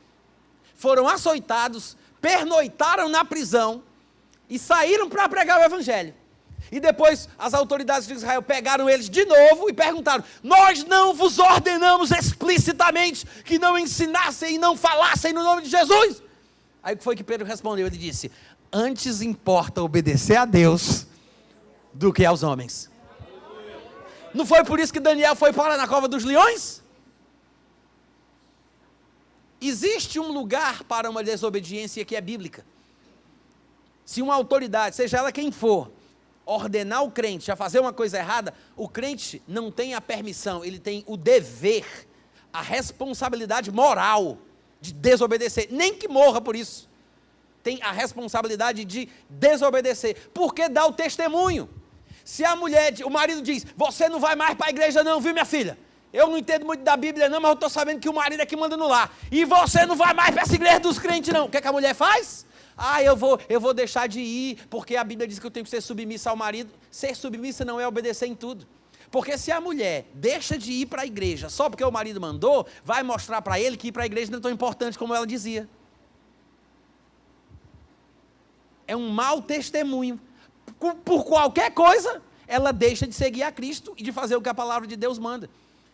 Foram açoitados, pernoitaram na prisão e saíram para pregar o evangelho. E depois as autoridades de Israel pegaram eles de novo e perguntaram: nós não vos ordenamos explicitamente que não ensinassem e não falassem no nome de Jesus? Aí o que foi que Pedro respondeu? Ele disse: antes importa obedecer a Deus do que aos homens. Não foi por isso que Daniel foi parar na cova dos leões? existe um lugar para uma desobediência que é bíblica. Se uma autoridade, seja ela quem for, ordenar o crente a fazer uma coisa errada, o crente não tem a permissão, ele tem o dever, a responsabilidade moral de desobedecer, nem que morra por isso. Tem a responsabilidade de desobedecer, porque dá o testemunho. Se a mulher, o marido diz, você não vai mais para a igreja não, viu minha filha? Eu não entendo muito da Bíblia não, mas eu estou sabendo que o marido é que manda no lar. E você não vai mais para essa igreja dos crentes não. O que é que a mulher faz? Eu vou deixar de ir, porque a Bíblia diz que eu tenho que ser submissa ao marido. Ser submissa não é obedecer em tudo. Porque se a mulher deixa de ir para a igreja só porque o marido mandou, vai mostrar para ele que ir para a igreja não é tão importante como ela dizia. É um mau testemunho. Por qualquer coisa, ela deixa de seguir a Cristo e de fazer o que a palavra de Deus manda.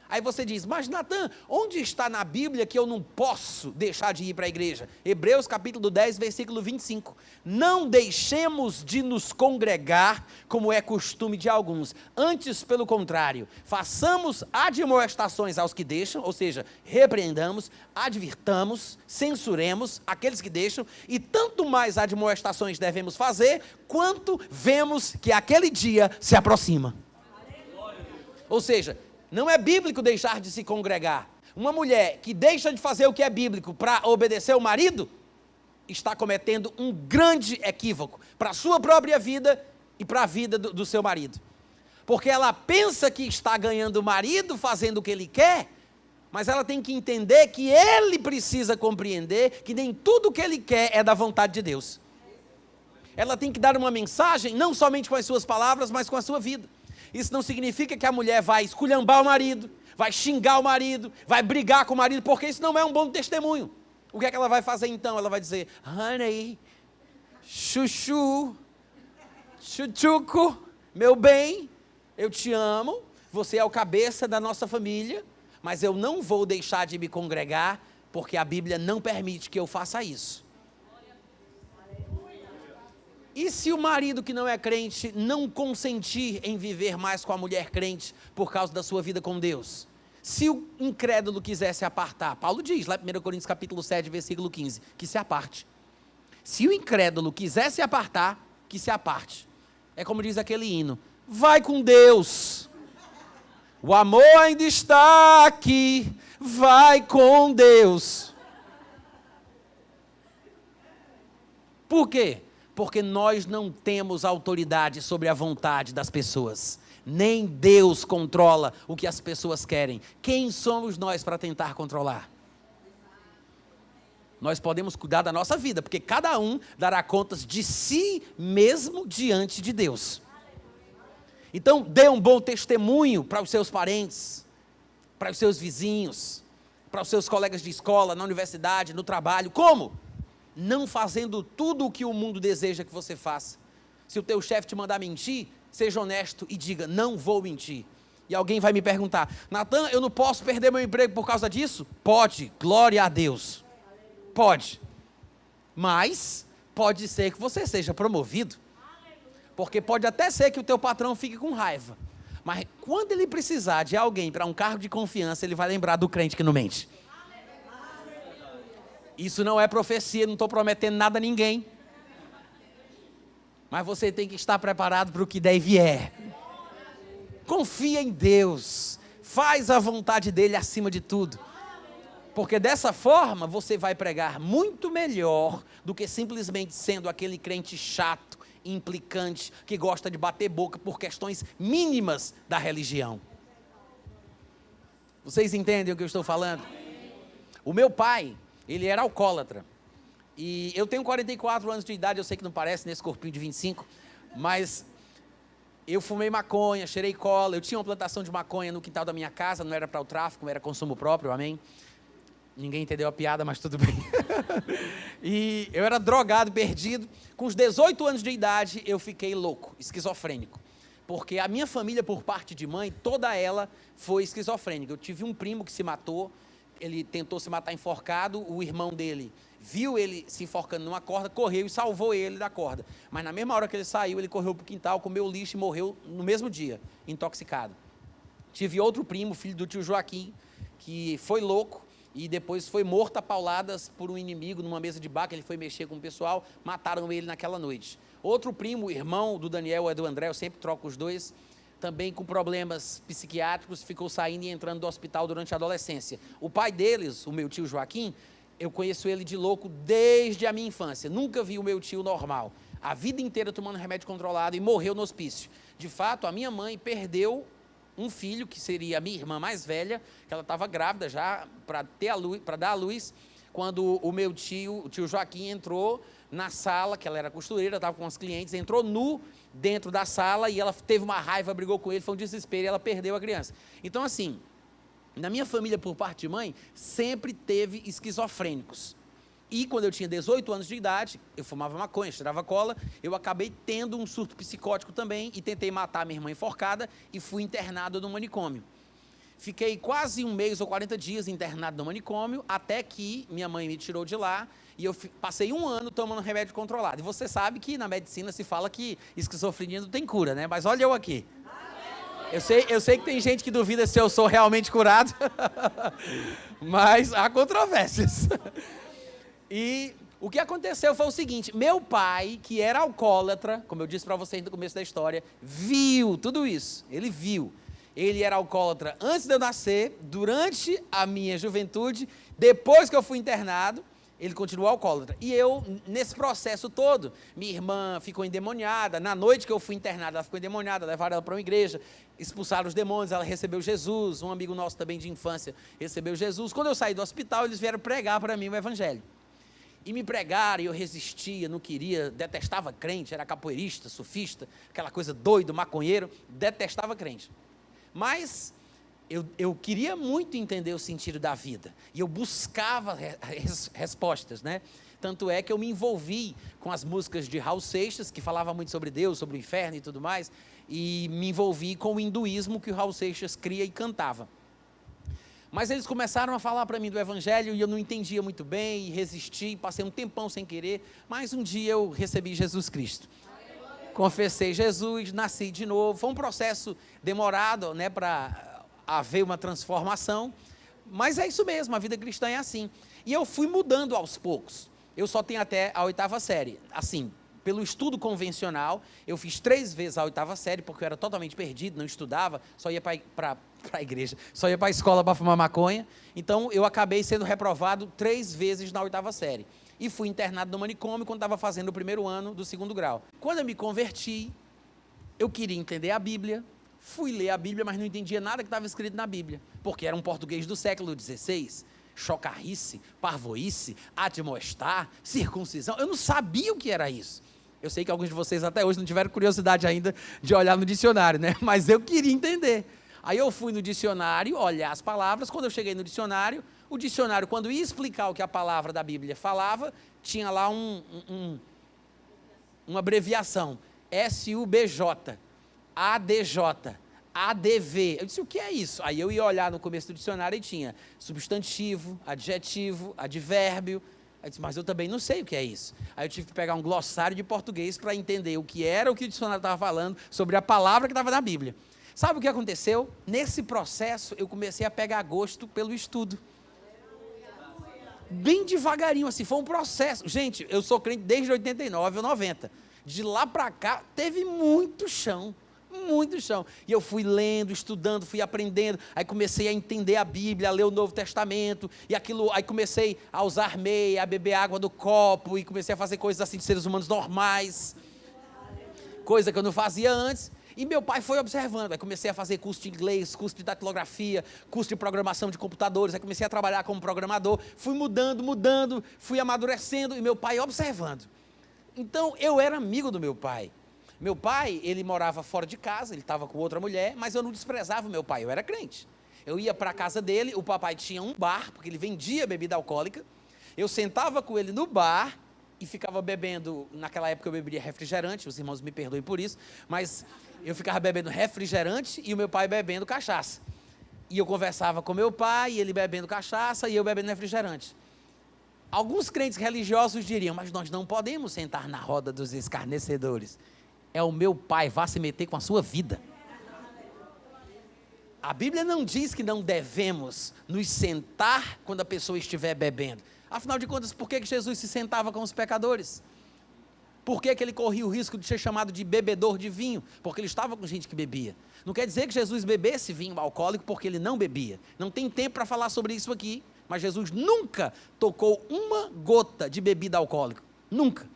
Aí você diz, mas Natan, onde está na Bíblia que eu não posso deixar de ir para a igreja? Hebreus capítulo 10, versículo 25. Não deixemos de nos congregar, como é costume de alguns. Antes, pelo contrário, façamos admoestações aos que deixam, ou seja, repreendamos, advirtamos, censuremos aqueles que deixam, e tanto mais admoestações devemos fazer, quanto vemos que aquele dia se aproxima. Ou seja, não é bíblico deixar de se congregar. Uma mulher que deixa de fazer o que é bíblico para obedecer o marido, está cometendo um grande equívoco para a sua própria vida e para a vida do seu marido. Porque ela pensa que está ganhando o marido, fazendo o que ele quer, mas ela tem que entender que ele precisa compreender que nem tudo o que ele quer é da vontade de Deus. Ela tem que dar uma mensagem, não somente com as suas palavras, mas com a sua vida. Isso não significa que a mulher vai esculhambar o marido, vai xingar o marido, vai brigar com o marido, porque isso não é um bom testemunho. O que é que ela vai fazer então? Ela vai dizer, honey, chuchu, chuchuco, meu bem, eu te amo, você é o cabeça da nossa família, mas eu não vou deixar de me congregar, porque a Bíblia não permite que eu faça isso. E se o marido que não é crente não consentir em viver mais com a mulher crente por causa da sua vida com Deus? Se o incrédulo quiser se apartar, Paulo diz lá em 1 Coríntios capítulo 7, versículo 15, que se aparte. Se o incrédulo quiser se apartar, que se aparte. É como diz aquele hino, vai com Deus, o amor ainda está aqui, vai com Deus. Por quê? Porque nós não temos autoridade sobre a vontade das pessoas. Nem Deus controla o que as pessoas querem. Quem somos nós para tentar controlar? Nós podemos cuidar da nossa vida, porque cada um dará contas de si mesmo diante de Deus. Então, dê um bom testemunho para os seus parentes, para os seus vizinhos, para os seus colegas de escola, na universidade, no trabalho. Como? Não fazendo tudo o que o mundo deseja que você faça. Se o teu chefe te mandar mentir, seja honesto e diga, não vou mentir. E alguém vai me perguntar, Natan, eu não posso perder meu emprego por causa disso? Pode, glória a Deus. Pode. Mas pode ser que você seja promovido. Porque pode até ser que o teu patrão fique com raiva. Mas quando ele precisar de alguém para um cargo de confiança, ele vai lembrar do crente que não mente. Isso não é profecia, não estou prometendo nada a ninguém. Mas você tem que estar preparado para o que der e vier. Confia em Deus. Faz a vontade dEle acima de tudo. Porque dessa forma você vai pregar muito melhor do que simplesmente sendo aquele crente chato, implicante, que gosta de bater boca por questões mínimas da religião. Vocês entendem o que eu estou falando? O meu pai, ele era alcoólatra, e eu tenho 44 anos de idade, eu sei que não parece nesse corpinho de 25, mas eu fumei maconha, cheirei cola, eu tinha uma plantação de maconha no quintal da minha casa, não era para o tráfico, era consumo próprio, amém? Ninguém entendeu a piada, mas tudo bem. E eu era drogado, perdido, com os 18 anos de idade eu fiquei louco, esquizofrênico, porque a minha família por parte de mãe, toda ela foi esquizofrênica. Eu tive um primo que se matou, ele tentou se matar enforcado, o irmão dele viu ele se enforcando numa corda, correu e salvou ele da corda. Mas na mesma hora que ele saiu, ele correu para o quintal, comeu lixo e morreu no mesmo dia, intoxicado. Tive outro primo, filho do tio Joaquim, que foi louco e depois foi morto a pauladas por um inimigo numa mesa de bar, que ele foi mexer com o pessoal, mataram ele naquela noite. Outro primo, irmão do Daniel e do André, eu sempre troco os dois, também com problemas psiquiátricos, ficou saindo e entrando do hospital durante a adolescência. O pai deles, o meu tio Joaquim, eu conheço ele de louco desde a minha infância, nunca vi o meu tio normal, a vida inteira tomando remédio controlado e morreu no hospício. De fato, a minha mãe perdeu um filho, que seria a minha irmã mais velha, que ela estava grávida já para dar à luz, quando o meu tio, o tio Joaquim, entrou na sala, que ela era costureira, estava com os clientes, entrou nu dentro da sala e ela teve uma raiva, brigou com ele, foi um desespero e ela perdeu a criança. Então, assim, na minha família, por parte de mãe, sempre teve esquizofrênicos. E quando eu tinha 18 anos de idade, eu fumava maconha, cheirava cola, eu acabei tendo um surto psicótico também e tentei matar minha irmã enforcada e fui internado no manicômio. Fiquei quase um mês ou 40 dias internado no manicômio, até que minha mãe me tirou de lá e eu passei um ano tomando remédio controlado. E você sabe que na medicina se fala que esquizofrenia não tem cura, né? Mas olha eu aqui. Eu sei que tem gente que duvida se eu sou realmente curado, mas há controvérsias. E o que aconteceu foi o seguinte, meu pai, que era alcoólatra, como eu disse para vocês no começo da história, viu tudo isso, ele viu. Ele era alcoólatra antes de eu nascer, durante a minha juventude, depois que eu fui internado, ele continuou alcoólatra. E eu, nesse processo todo, minha irmã ficou endemoniada, na noite que eu fui internado, ela ficou endemoniada, levaram ela para uma igreja, expulsaram os demônios, ela recebeu Jesus, um amigo nosso também de infância recebeu Jesus. Quando eu saí do hospital, eles vieram pregar para mim o evangelho. E me pregaram, e eu resistia, não queria, detestava crente, era capoeirista, surfista, aquela coisa doido, maconheiro, detestava crente. Mas eu queria muito entender o sentido da vida, e eu buscava respostas, né? Tanto é que eu me envolvi com as músicas de Raul Seixas, que falava muito sobre Deus, sobre o inferno e tudo mais, e me envolvi com o hinduísmo que o Raul Seixas cria e cantava. Mas eles começaram a falar para mim do evangelho e eu não entendia muito bem, e resisti, passei um tempão sem querer, mas um dia eu recebi Jesus Cristo. Confessei Jesus, nasci de novo, foi um processo demorado, né, para haver uma transformação, mas é isso mesmo, a vida cristã é assim. E eu fui mudando aos poucos, eu só tenho até a 8ª série, assim, pelo estudo convencional, eu fiz 3 vezes a 8ª série, porque eu era totalmente perdido, não estudava, só ia para a igreja, só ia para a escola para fumar maconha, então eu acabei sendo reprovado 3 vezes na 8ª série, e fui internado no manicômio quando estava fazendo o 1º ano do 2º grau. Quando eu me converti, eu queria entender a Bíblia, fui ler a Bíblia, mas não entendia nada que estava escrito na Bíblia, porque era um português do século XVI, chocarrice, parvoíce, admoestar, circuncisão, eu não sabia o que era isso. Eu sei que alguns de vocês até hoje não tiveram curiosidade ainda de olhar no dicionário, né? Mas eu queria entender. Aí eu fui no dicionário, olhar as palavras, quando eu cheguei no dicionário, o dicionário, quando ia explicar o que a palavra da Bíblia falava, tinha lá uma abreviação, SUBJ, ADJ, ADV. Eu disse, o que é isso? Aí eu ia olhar no começo do dicionário e tinha substantivo, adjetivo, advérbio. Aí eu disse, mas eu também não sei o que é isso. Aí eu tive que pegar um glossário de português para entender o que era o que o dicionário estava falando sobre a palavra que estava na Bíblia. Sabe o que aconteceu? Nesse processo, eu comecei a pegar gosto pelo estudo. Bem devagarinho, assim, foi um processo. Gente, eu sou crente desde 89 ou 90. De lá para cá, teve muito chão. Muito chão. E eu fui lendo, estudando, fui aprendendo, aí comecei a entender a Bíblia, a ler o Novo Testamento, e aquilo, aí comecei a usar meia, a beber água do copo, e comecei a fazer coisas assim de seres humanos normais, coisa que eu não fazia antes, e meu pai foi observando, aí comecei a fazer curso de inglês, curso de datilografia, curso de programação de computadores, aí comecei a trabalhar como programador, fui mudando, fui amadurecendo, e meu pai observando. Então, eu era amigo do meu pai. Meu pai, ele morava fora de casa, ele estava com outra mulher, mas eu não desprezava o meu pai, eu era crente. Eu ia para a casa dele, o papai tinha um bar, porque ele vendia bebida alcoólica, eu sentava com ele no bar e ficava bebendo, naquela época eu bebia refrigerante, os irmãos me perdoem por isso, mas eu ficava bebendo refrigerante e o meu pai bebendo cachaça. E eu conversava com meu pai, ele bebendo cachaça e eu bebendo refrigerante. Alguns crentes religiosos diriam, mas nós não podemos sentar na roda dos escarnecedores. É o meu pai, vá se meter com a sua vida. A Bíblia não diz que não devemos nos sentar quando a pessoa estiver bebendo. Afinal de contas, por que Jesus se sentava com os pecadores? Por que ele corria o risco de ser chamado de bebedor de vinho? Porque ele estava com gente que bebia. Não quer dizer que Jesus bebesse vinho alcoólico porque ele não bebia. Não tem tempo para falar sobre isso aqui, mas Jesus nunca tocou uma gota de bebida alcoólica. Nunca.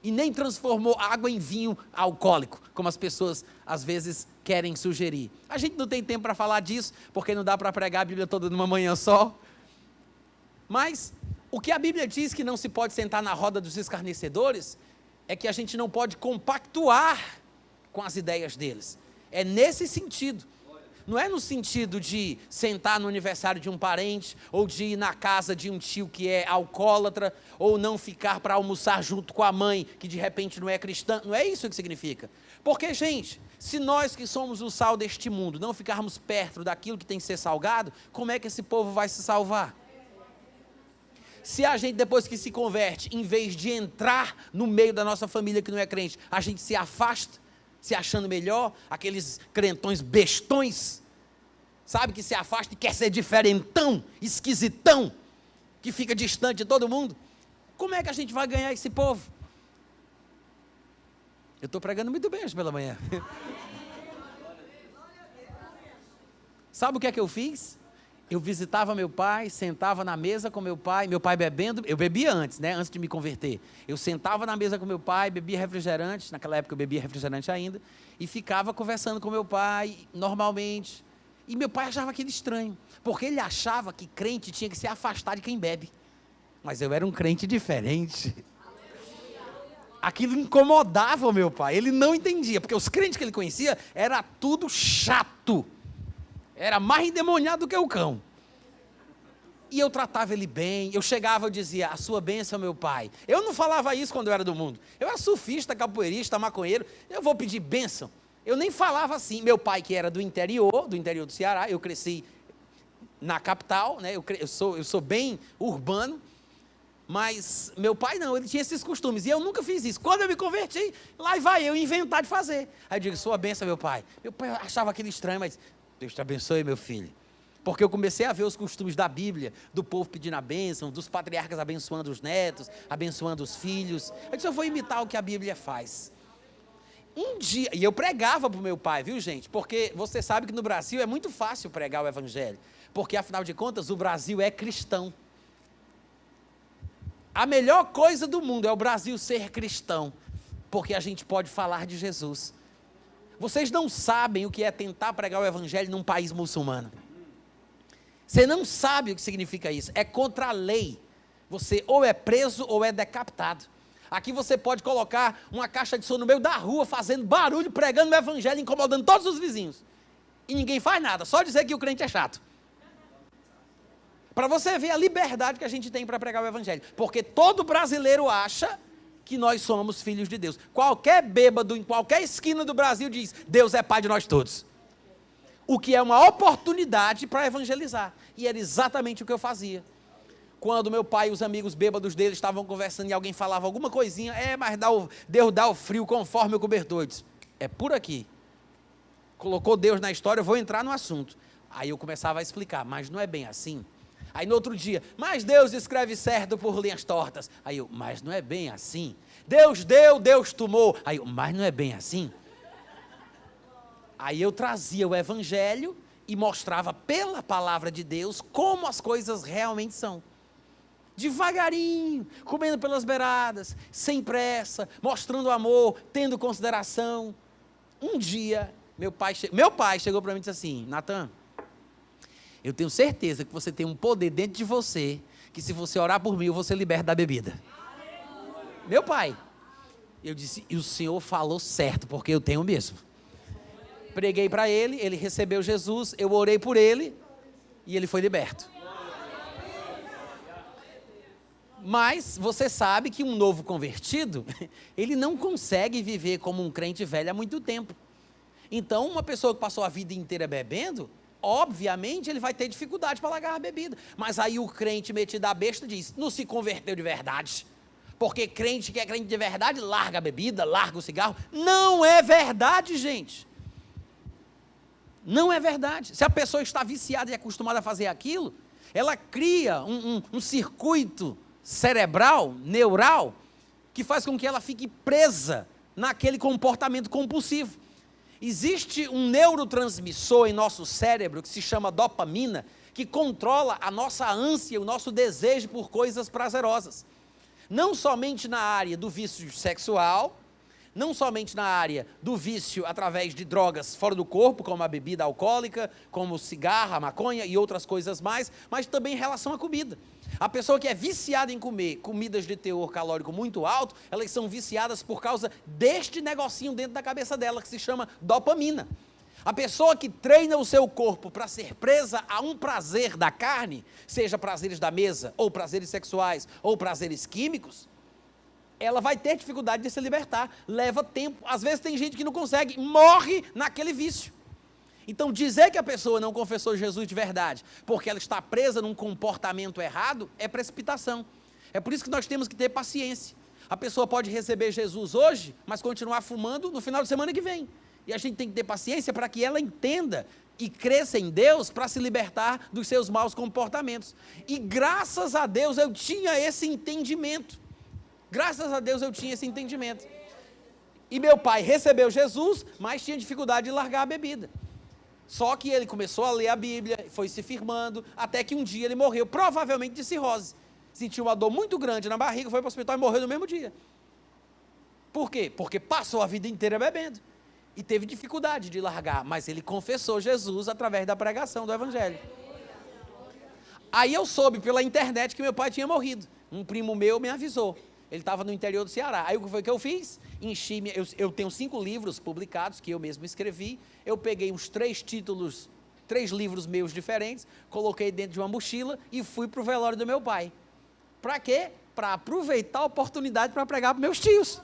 E nem transformou água em vinho alcoólico, como as pessoas às vezes querem sugerir. A gente não tem tempo para falar disso, porque não dá para pregar a Bíblia toda numa manhã só. Mas o que a Bíblia diz que não se pode sentar na roda dos escarnecedores, é que a gente não pode compactuar com as ideias deles. É nesse sentido. Não é no sentido de sentar no aniversário de um parente, ou de ir na casa de um tio que é alcoólatra, ou não ficar para almoçar junto com a mãe, que de repente não é cristã. Não é isso que significa. Porque, gente, se nós que somos o sal deste mundo, não ficarmos perto daquilo que tem que ser salgado, como é que esse povo vai se salvar? Se a gente, depois que se converte, em vez de entrar no meio da nossa família que não é crente, a gente se afasta, se achando melhor, aqueles crentões bestões, sabe, que se afasta e quer ser diferentão, esquisitão, que fica distante de todo mundo. Como é que a gente vai ganhar esse povo? Eu estou pregando muito bem hoje pela manhã. Sabe o que é que eu fiz? Eu visitava meu pai, sentava na mesa com meu pai bebendo, eu bebia antes, né, antes de me converter. Eu sentava na mesa com meu pai, bebia refrigerante, naquela época eu bebia refrigerante ainda, e ficava conversando com meu pai, normalmente. E meu pai achava aquilo estranho, porque ele achava que crente tinha que se afastar de quem bebe. Mas eu era um crente diferente. Aquilo incomodava o meu pai, ele não entendia, porque os crentes que ele conhecia, era tudo chato. Era mais endemoniado do que o cão. E eu tratava ele bem, eu chegava e dizia, a sua bênção, meu pai. Eu não falava isso quando eu era do mundo. Eu era surfista, capoeirista, maconheiro, eu vou pedir bênção. Eu nem falava assim. Meu pai, que era do interior do Ceará, eu cresci na capital, né? Eu sou bem urbano, mas meu pai não, ele tinha esses costumes, e eu nunca fiz isso. Quando eu me converti, lá vai eu inventar de fazer. Aí eu digo, sua bênção, meu pai. Meu pai achava aquilo estranho, mas Deus te abençoe, meu filho. Porque eu comecei a ver os costumes da Bíblia, do povo pedindo a bênção, dos patriarcas abençoando os netos, abençoando os filhos. Eu disse, eu vou imitar o que a Bíblia faz. Um dia, e eu pregava para o meu pai, viu, gente? Porque você sabe que no Brasil é muito fácil pregar o evangelho. Porque, afinal de contas, o Brasil é cristão. A melhor coisa do mundo é o Brasil ser cristão. Porque a gente pode falar de Jesus. Vocês não sabem o que é tentar pregar o evangelho num país muçulmano. Você não sabe o que significa isso. É contra a lei. Você ou é preso ou é decapitado. Aqui você pode colocar uma caixa de som no meio da rua, fazendo barulho, pregando o evangelho, incomodando todos os vizinhos. E ninguém faz nada, só dizer que o crente é chato. Para você ver a liberdade que a gente tem para pregar o evangelho. Porque todo brasileiro acha que nós somos filhos de Deus. Qualquer bêbado em qualquer esquina do Brasil diz, Deus é pai de nós todos. O que é uma oportunidade para evangelizar. E era exatamente o que eu fazia. Quando meu pai e os amigos bêbados dele estavam conversando e alguém falava alguma coisinha, mas Deus dá o frio conforme o cobertor. Eu disse, é por aqui. Colocou Deus na história, eu vou entrar no assunto. Aí eu começava a explicar, mas não é bem assim. Aí no outro dia, mas Deus escreve certo por linhas tortas. Aí eu, mas não é bem assim. Deus deu, Deus tomou. Aí eu, mas não é bem assim. Aí eu trazia o evangelho e mostrava pela palavra de Deus como as coisas realmente são. Devagarinho, comendo pelas beiradas, sem pressa, mostrando amor, tendo consideração. Um dia, meu pai chegou para mim e disse assim, Natan, eu tenho certeza que você tem um poder dentro de você, que se você orar por mim, eu vou ser liberto da bebida. Meu pai. Eu disse, e o senhor falou certo, porque eu tenho mesmo. Preguei para ele, ele recebeu Jesus, eu orei por ele, e ele foi liberto. Mas você sabe que um novo convertido, ele não consegue viver como um crente velho há muito tempo. Então, uma pessoa que passou a vida inteira bebendo, obviamente ele vai ter dificuldade para largar a bebida. Mas aí o crente metido a besta diz, não se converteu de verdade. Porque crente que é crente de verdade, larga a bebida, larga o cigarro. Não é verdade, gente. Não é verdade. Se a pessoa está viciada e acostumada a fazer aquilo, ela cria um circuito cerebral, neural, que faz com que ela fique presa naquele comportamento compulsivo. Existe um neurotransmissor em nosso cérebro que se chama dopamina, que controla a nossa ânsia, o nosso desejo por coisas prazerosas. Não somente na área do vício sexual, não somente na área do vício através de drogas fora do corpo, como a bebida alcoólica, como o cigarro, a maconha e outras coisas mais, mas também em relação à comida. A pessoa que é viciada em comer comidas de teor calórico muito alto, elas são viciadas por causa deste negocinho dentro da cabeça dela, que se chama dopamina. A pessoa que treina o seu corpo para ser presa a um prazer da carne, seja prazeres da mesa, ou prazeres sexuais, ou prazeres químicos, ela vai ter dificuldade de se libertar, leva tempo, às vezes tem gente que não consegue, morre naquele vício. Então dizer que a pessoa não confessou Jesus de verdade, porque ela está presa num comportamento errado, é precipitação. É por isso que nós temos que ter paciência. A pessoa pode receber Jesus hoje, mas continuar fumando no final de semana que vem. E a gente tem que ter paciência para que ela entenda e cresça em Deus para se libertar dos seus maus comportamentos. E graças a Deus eu tinha esse entendimento. Graças a Deus eu tinha esse entendimento. E meu pai recebeu Jesus, mas tinha dificuldade de largar a bebida. Só que ele começou a ler a Bíblia, foi se firmando, até que um dia ele morreu, provavelmente de cirrose. Sentiu uma dor muito grande na barriga, foi para o hospital e morreu no mesmo dia. Por quê? Porque passou a vida inteira bebendo. E teve dificuldade de largar, mas ele confessou Jesus através da pregação do Evangelho. Aí eu soube pela internet que meu pai tinha morrido. Um primo meu me avisou. Ele estava no interior do Ceará. Aí o que foi que eu fiz? Eu tenho 5 livros publicados, que eu mesmo escrevi. Eu peguei uns 3 livros meus diferentes, coloquei dentro de uma mochila e fui para o velório do meu pai. Para quê? Para aproveitar a oportunidade para pregar para meus tios.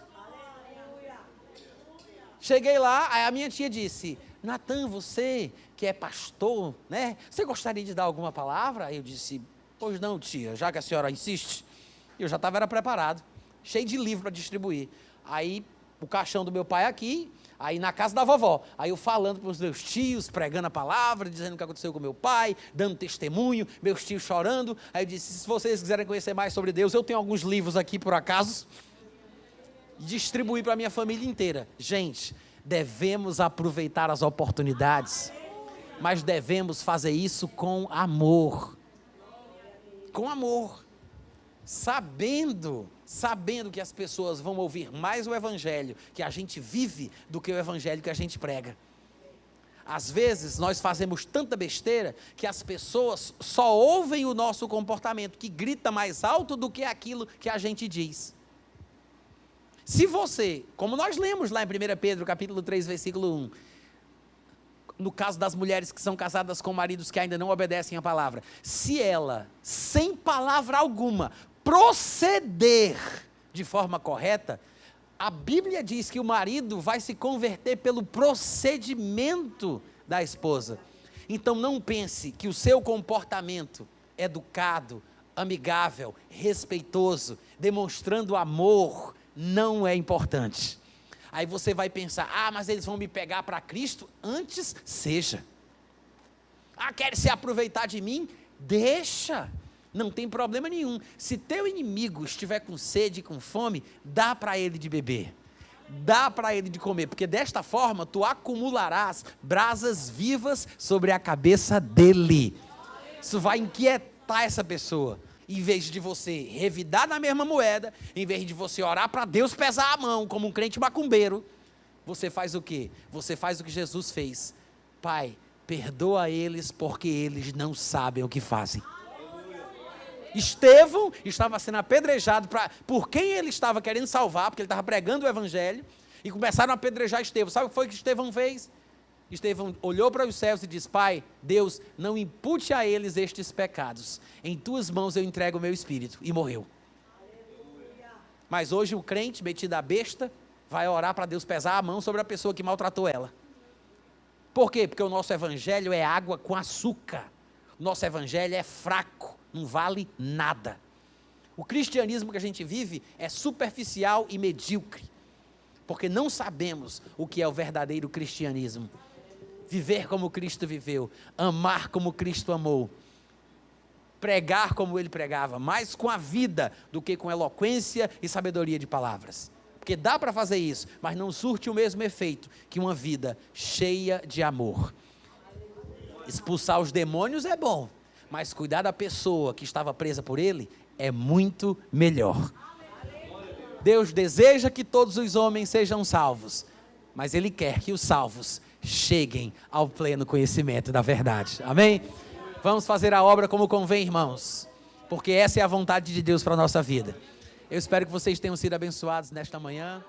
Cheguei lá, aí a minha tia disse, Natan, você que é pastor, né? Você gostaria de dar alguma palavra? Aí eu disse, pois não, tia, já que a senhora insiste. Eu já estava preparado, cheio de livro para distribuir. Aí o caixão do meu pai aqui, aí na casa da vovó. Aí eu falando para os meus tios, pregando a palavra, dizendo o que aconteceu com meu pai, dando testemunho, meus tios chorando. Aí eu disse, se vocês quiserem conhecer mais sobre Deus, eu tenho alguns livros aqui por acaso. Distribuir para a minha família inteira. Gente, devemos aproveitar as oportunidades, mas devemos fazer isso com amor. Com amor. Sabendo que as pessoas vão ouvir mais o Evangelho que a gente vive do que o Evangelho que a gente prega. Às vezes nós fazemos tanta besteira que as pessoas só ouvem o nosso comportamento, que grita mais alto do que aquilo que a gente diz. Se você, como nós lemos lá em 1 Pedro, capítulo 3, versículo 1, no caso das mulheres que são casadas com maridos que ainda não obedecem à palavra, se ela, sem palavra alguma, proceder de forma correta, a Bíblia diz que o marido vai se converter pelo procedimento da esposa. Então não pense que o seu comportamento educado, amigável, respeitoso, demonstrando amor, não é importante. Aí você vai pensar, mas eles vão me pegar para Cristo? Antes seja. Quer se aproveitar de mim? Deixa, não tem problema nenhum. Se teu inimigo estiver com sede e com fome, dá para ele de beber, dá para ele de comer, porque desta forma tu acumularás brasas vivas sobre a cabeça dele. Isso vai inquietar essa pessoa. Em vez de você revidar na mesma moeda, em vez de você orar para Deus pesar a mão, como um crente macumbeiro, você faz o quê? Você faz o que Jesus fez. Pai, perdoa eles, porque eles não sabem o que fazem. Estevão estava sendo apedrejado por quem ele estava querendo salvar, porque ele estava pregando o Evangelho, e começaram a apedrejar Estevão. Sabe o que foi que Estevão fez? Estevão olhou para os céus e disse, Pai, Deus, não impute a eles estes pecados. Em tuas mãos eu entrego o meu espírito. E morreu. Mas hoje o crente, metido a besta, vai orar para Deus pesar a mão sobre a pessoa que maltratou ela. Por quê? Porque o nosso evangelho é água com açúcar. O nosso evangelho é fraco, não vale nada. O cristianismo que a gente vive é superficial e medíocre. Porque não sabemos o que é o verdadeiro cristianismo. viver como Cristo viveu, amar como Cristo amou, pregar como ele pregava, mais com a vida do que com eloquência e sabedoria de palavras. Porque dá para fazer isso, mas não surte o mesmo efeito que uma vida cheia de amor. Expulsar os demônios é bom, mas cuidar da pessoa que estava presa por ele é muito melhor. Deus deseja que todos os homens sejam salvos, mas Ele quer que os salvos cheguem ao pleno conhecimento da verdade. Amém? Vamos fazer a obra como convém, irmãos, porque essa é a vontade de Deus para a nossa vida. Eu espero que vocês tenham sido abençoados nesta manhã.